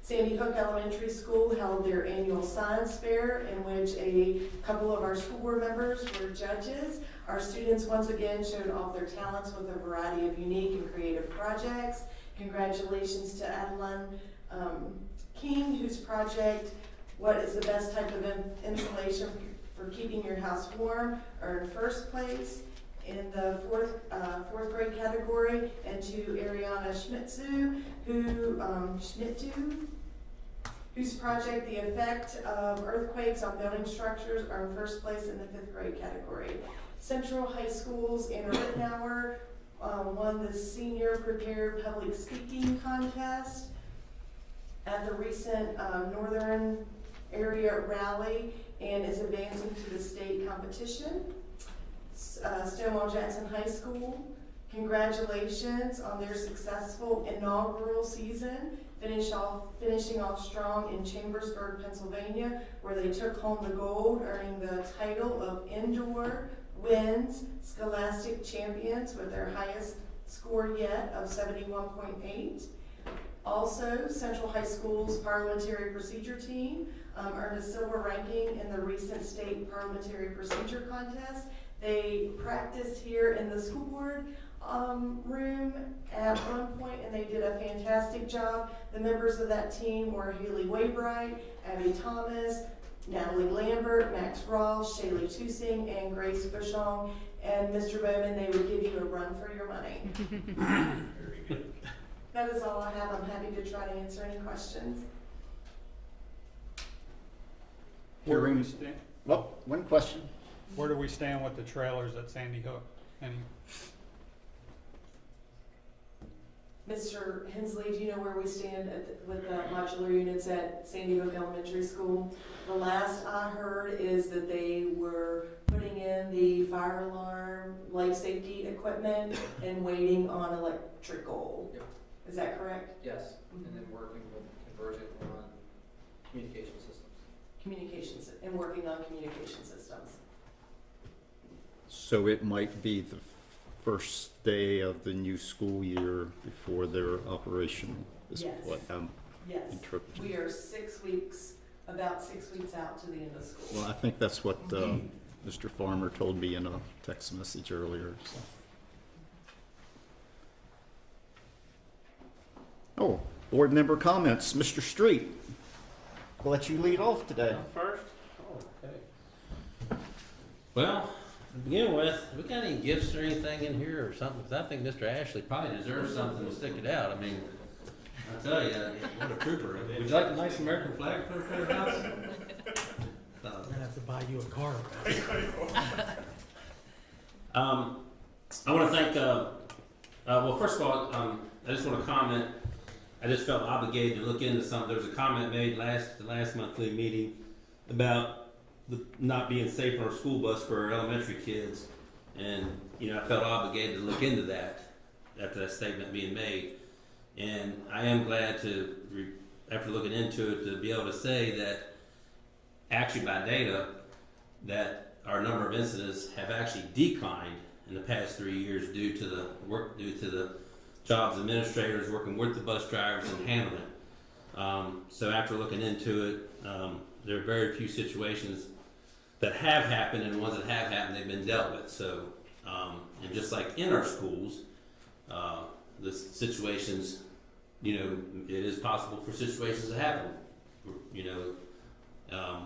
Sandy Hook Elementary School held their annual science fair in which a couple of our school board members were judges. Our students once again showed off their talents with a variety of unique and creative projects. Congratulations to Adeline King, whose project, "What is the best type of insulation for keeping your house warm?" earned first place in the fourth grade category, and to Ariana Schmitzu, whose project, "The Effect of Earthquakes on Building Structures," earned first place in the 5th grade category. Central High School's Anna Rittenauer won the Senior Prepared Public Speaking Contest at the recent Northern Area Rally and is advancing to the state competition. Stonewall Jackson High School, congratulations on their successful inaugural season, finishing off strong in Chambersburg, Pennsylvania, where they took home the gold, earning the title of Indoor Wins Scholastic Champions with their highest score yet of 71.8. Also, Central High School's Parliamentary Procedure Team earned a silver ranking in the recent state Parliamentary Procedure Contest. They practiced here in the school board room at one point, and they did a fantastic job. The members of that team were Haley Waybright, Abby Thomas, Natalie Lambert, Max Rawls, Shaylee Tusing, and Grace Bushong. And Mr. Bowman, they would give you a run for your money. Very good. That is all I have. I'm happy to try to answer any questions. Hearing, well, one question. Where do we stand with the trailers at Sandy Hook? Any? Mr. Hensley, do you know where we stand with the modular units at Sandy Hook Elementary School? The last I heard is that they were putting in the fire alarm, life safety equipment, and waiting on electrical. Yep. Is that correct? Yes, and then working with Convergent on communication systems. And working on communication systems. So it might be the first day of the new school year before they're operational, is Yes. what I'm Yes, interpreting. we are about 6 weeks out to the end of school. Well, I think that's what Mr. Farmer told me in a text message earlier. So. Oh, board member comments. Mr. Street, I'll let you lead off today. First? Oh, okay. Well, to begin with, we got any gifts or anything in here or something? Because I think Mr. Ashley probably deserves something to stick it out. I mean, I tell you, what a trooper. Would you like a nice American flag put in your house? We're gonna have to buy you a car. I want to thank, well, first of all, I just want to comment. I just felt obligated to look into something. There was a comment made the last monthly meeting about not being safe on our school bus for our elementary kids. And, I felt obligated to look into that after that statement being made. And I am glad to, after looking into it, to be able to say that actually by data, that our number of incidents have actually declined in the past 3 years due to the jobs administrators working with the bus drivers and handling it. So after looking into it, there are very few situations that have happened, and the ones that have happened, they've been dealt with. So, and just like in our schools, the situations, it is possible for situations to happen,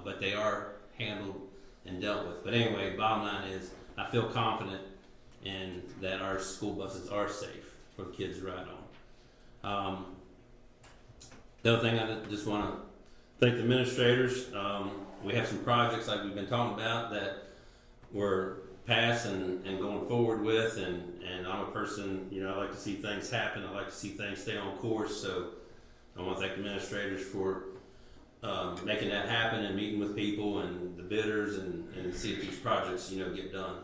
but they are handled and dealt with. But anyway, bottom line is, I feel confident in that our school buses are safe for the kids to ride on. The other thing, I just want to thank the administrators. We have some projects like we've been talking about that we're passing and going forward with, and I'm a person, I like to see things happen. I like to see things stay on course. So I want to thank the administrators for making that happen and meeting with people and the bidders and see if these projects, get done.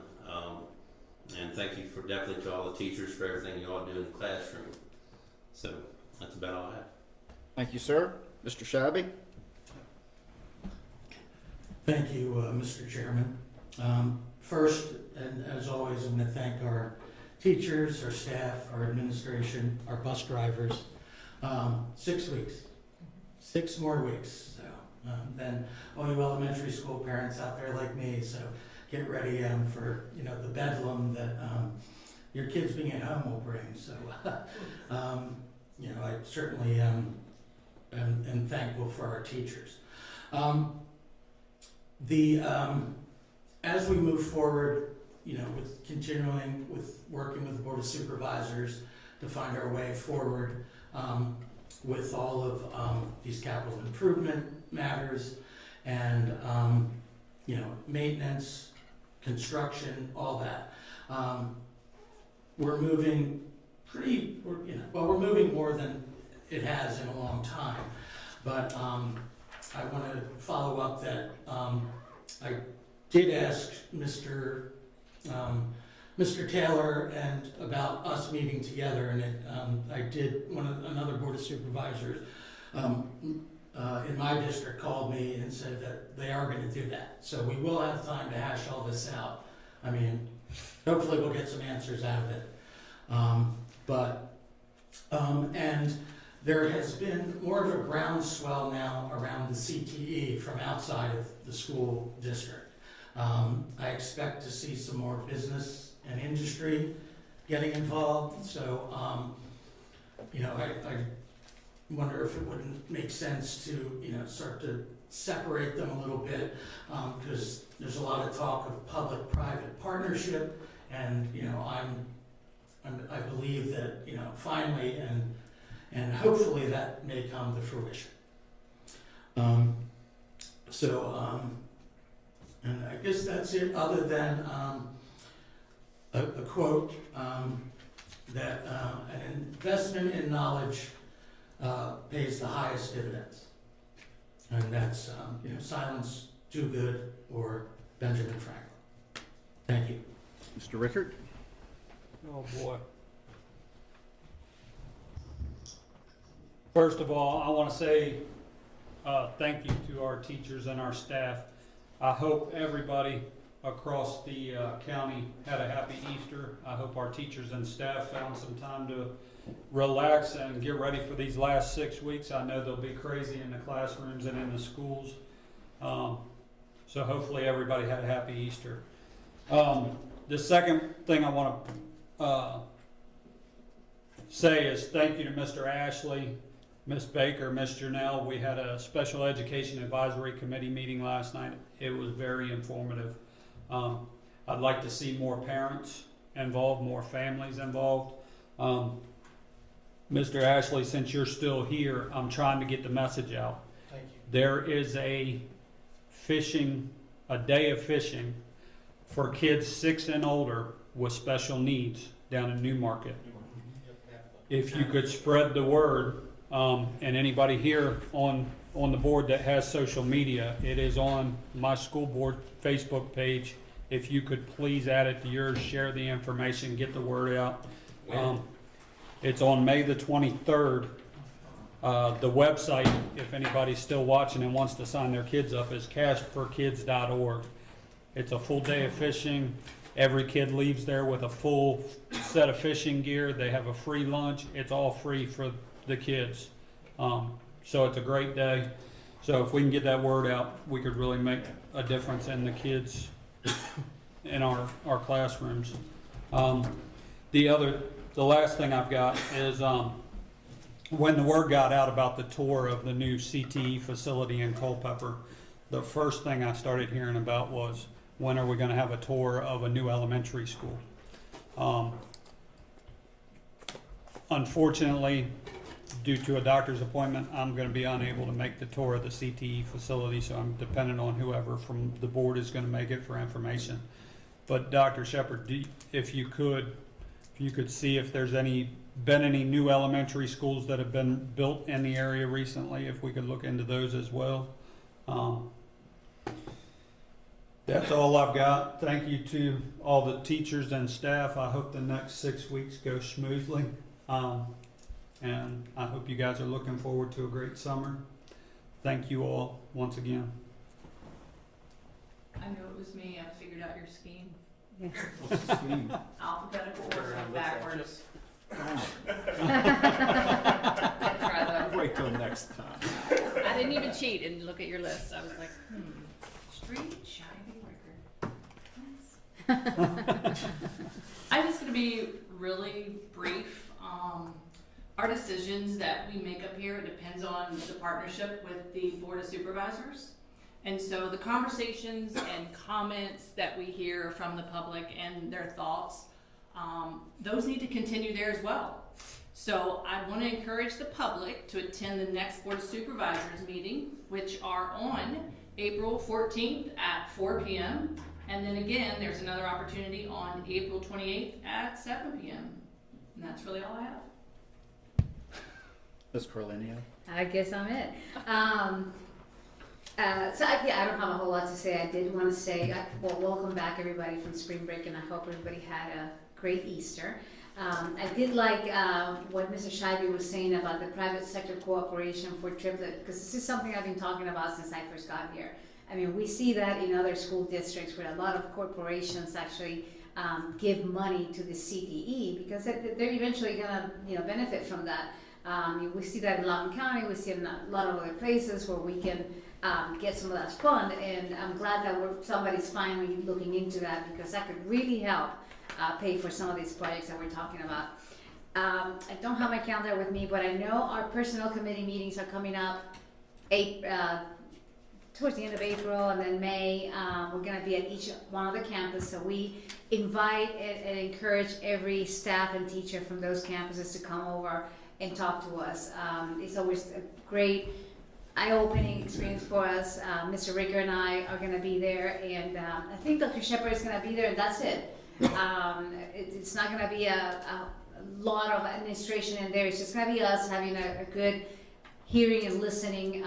And thank you definitely to all the teachers for everything you all do in the classroom. So that's about all I have. Thank you, sir. Mr. Shabby? Thank you, Mr. Chairman. First, and as always, I'm going to thank our teachers, our staff, our administration, our bus drivers. 6 weeks, 6 more weeks. So then all you elementary school parents out there like me, so get ready for the bedlam that your kids being at home will bring. So I certainly am thankful for our teachers. As we move forward, with continuing with working with the Board of Supervisors to find our way forward with all of these capital improvement matters and maintenance, construction, all that. We're moving we're moving more than it has in a long time. But I want to follow up that I did ask Mr. Taylor about us meeting together, and I did. Another Board of Supervisors in my district called me and said that they are going to do that. So we will have time to hash all this out. I mean, hopefully we'll get some answers out of it. And there has been more of a groundswell now around the CTE from outside of the school district. I expect to see some more business and industry getting involved. So, I wonder if it wouldn't make sense to, start to separate them a little bit, because there's a lot of talk of public-private partnership, and I believe that finally and hopefully that may come to fruition. And I guess that's it, other than a quote that an investment in knowledge pays the highest dividends. And that's, Silence Do Good or Benjamin Franklin. Thank you. Mr. Rickard? Oh, boy. First of all, I want to say thank you to our teachers and our staff. I hope everybody across the county had a happy Easter. I hope our teachers and staff found some time to relax and get ready for these last 6 weeks. I know they'll be crazy in the classrooms and in the schools. So hopefully everybody had a happy Easter. The second thing I want to say is thank you to Mr. Ashley, Ms. Baker, Ms. Janelle. We had a special education advisory committee meeting last night. It was very informative. I'd like to see more parents involved, more families involved. Mr. Ashley, since you're still here, I'm trying to get the message out. Thank you. There is a day of fishing for kids 6 and older with special needs down in Newmarket. If you could spread the word, and anybody here on the board that has social media, it is on my school board Facebook page. If you could please add it to yours, share the information, get the word out. It's on May the 23rd. The website, if anybody's still watching and wants to sign their kids up, is cashforkids.org. It's a full day of fishing. Every kid leaves there with a full set of fishing gear. They have a free lunch. It's all free for the kids. So it's a great day. So if we can get that word out, we could really make a difference in the kids in our classrooms. The last thing I've got is when the word got out about the tour of the new CTE facility in Culpeper, the first thing I started hearing about was, when are we going to have a tour of a new elementary school? Unfortunately, due to a doctor's appointment, I'm going to be unable to make the tour of the CTE facility, so I'm dependent on whoever from the board is going to make it for information. But Dr. Shepard, if you could see if there's been any new elementary schools that have been built in the area recently, if we could look into those as well. That's all I've got. Thank you to all the teachers and staff. I hope the next 6 weeks go smoothly. And I hope you guys are looking forward to a great summer. Thank you all once again. I knew it was me. I figured out your scheme. What's the scheme? Alphabetical order backwards. Wait till next time. I didn't even cheat and look at your list. I was like, Street, Shivey, Ricker. I'm just going to be really brief. Our decisions that we make up here, it depends on the partnership with the Board of Supervisors. And so the conversations and comments that we hear from the public and their thoughts, those need to continue there as well. So I want to encourage the public to attend the next Board of Supervisors meeting, which are on April 14th at 4 p.m. And then again, there's another opportunity on April 28th at 7 p.m. And that's really all I have. Ms. Carlinia? I guess I'm it. I don't have a whole lot to say. I did want to say, welcome back everybody from spring break, and I hope everybody had a great Easter. I did like what Mr. Scheibe was saying about the private sector cooperation for triplet, because this is something I've been talking about since I first got here. I mean, we see that in other school districts where a lot of corporations actually give money to the CTE because they're eventually going to benefit from that. We see that in Loudoun County. We see it in a lot of other places where we can get some of that fund, and I'm glad that somebody's finally looking into that because that could really help pay for some of these projects that we're talking about. I don't have my calendar with me, but I know our personnel committee meetings are coming up towards the end of April, and then May. We're going to be at each one of the campuses, so we invite and encourage every staff and teacher from those campuses to come over and talk to us. It's always a great eye-opening experience for us. Mr. Ricker and I are going to be there, and I think Dr. Shepard is going to be there, and that's it. It's not going to be a lot of administration in there. It's just going to be us having a good hearing and listening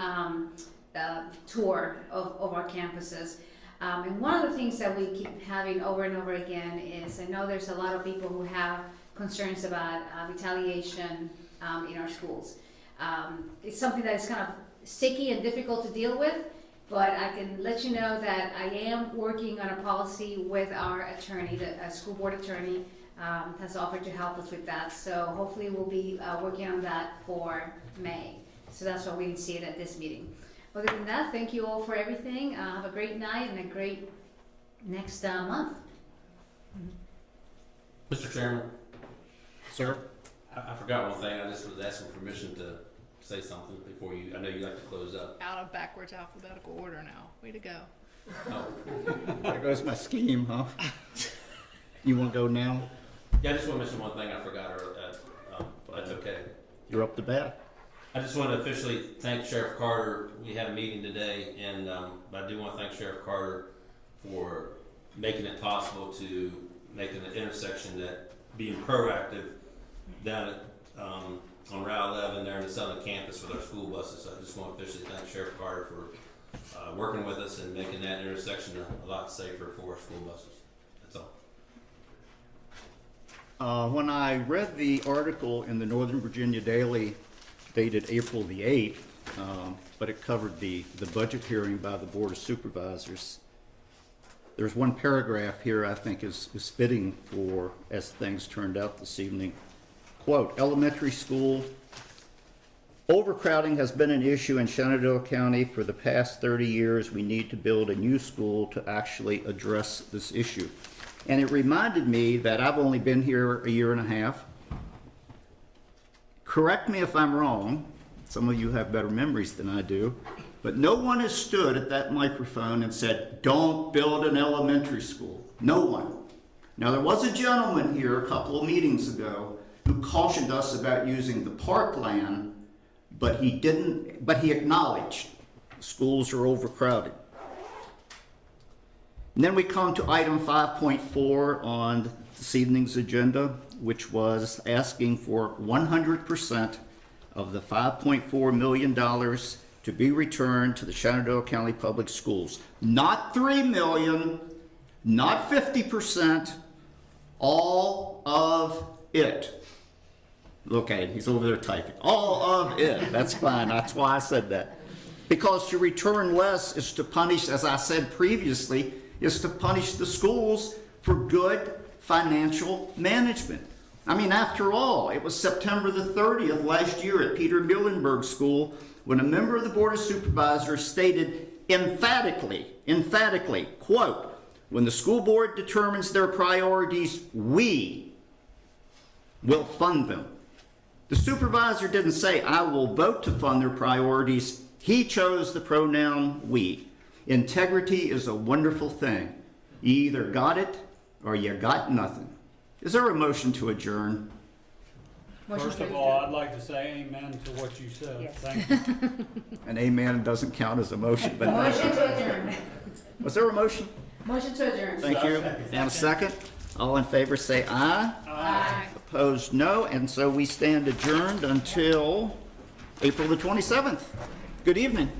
tour of our campuses. And one of the things that we keep having over and over again is, I know there's a lot of people who have concerns about retaliation in our schools. It's something that is kind of sticky and difficult to deal with, but I can let you know that I am working on a policy with our attorney. The school board attorney has offered to help us with that, so hopefully we'll be working on that for May. So that's why we didn't see it at this meeting. Other than that, thank you all for everything. Have a great night and a great next month. Mr. Chairman? Sir? I forgot one thing. I just was asking permission to say something before you, I know you like to close up. Out of backwards alphabetical order now. Way to go. Oh. There goes my scheme, huh? You want to go now? Yeah, I just want to mention one thing I forgot, that's okay. You're up to bat. I just want to officially thank Sheriff Carter. We had a meeting today, and but I do want to thank Sheriff Carter for making it possible to making an intersection that, being proactive down at, on Route 11 there in the southern campus with our school buses. So I just want to officially thank Sheriff Carter for working with us and making that intersection a lot safer for our school buses. That's all. When I read the article in the Northern Virginia Daily dated April the 8th, but it covered the budget hearing by the Board of Supervisors, there's one paragraph here I think is fitting for as things turned out this evening. Quote, elementary school overcrowding has been an issue in Shenandoah County for the past 30 years. We need to build a new school to actually address this issue. And it reminded me that I've only been here a year and a half. Correct me if I'm wrong. Some of you have better memories than I do. But no one has stood at that microphone and said, don't build an elementary school. No one. Now, there was a gentleman here a couple of meetings ago who cautioned us about using the parkland, but he acknowledged schools are overcrowded. And then we come to item 5.4 on this evening's agenda, which was asking for 100% of the $5.4 million to be returned to the Shenandoah County Public Schools. Not $3 million, not 50%, all of it. Look at him, he's over there typing. All of it, that's fine, that's why I said that. Because to return less is to punish, as I said previously, is to punish the schools for good financial management. I mean, after all, it was September the 30th last year at Peter Muhlenberg School when a member of the Board of Supervisors stated emphatically, quote, when the school board determines their priorities, we will fund them. The supervisor didn't say, I will vote to fund their priorities. He chose the pronoun we. Integrity is a wonderful thing. You either got it or you got nothing. Is there a motion to adjourn? First of all, I'd like to say amen to what you said. Yes. Thank you. An amen doesn't count as a motion, but Motion to adjourn. Was there a motion? Motion to adjourn. Thank you. And a second? All in favor say aye. Aye. Opposed, no. And so we stand adjourned until April the 27th. Good evening.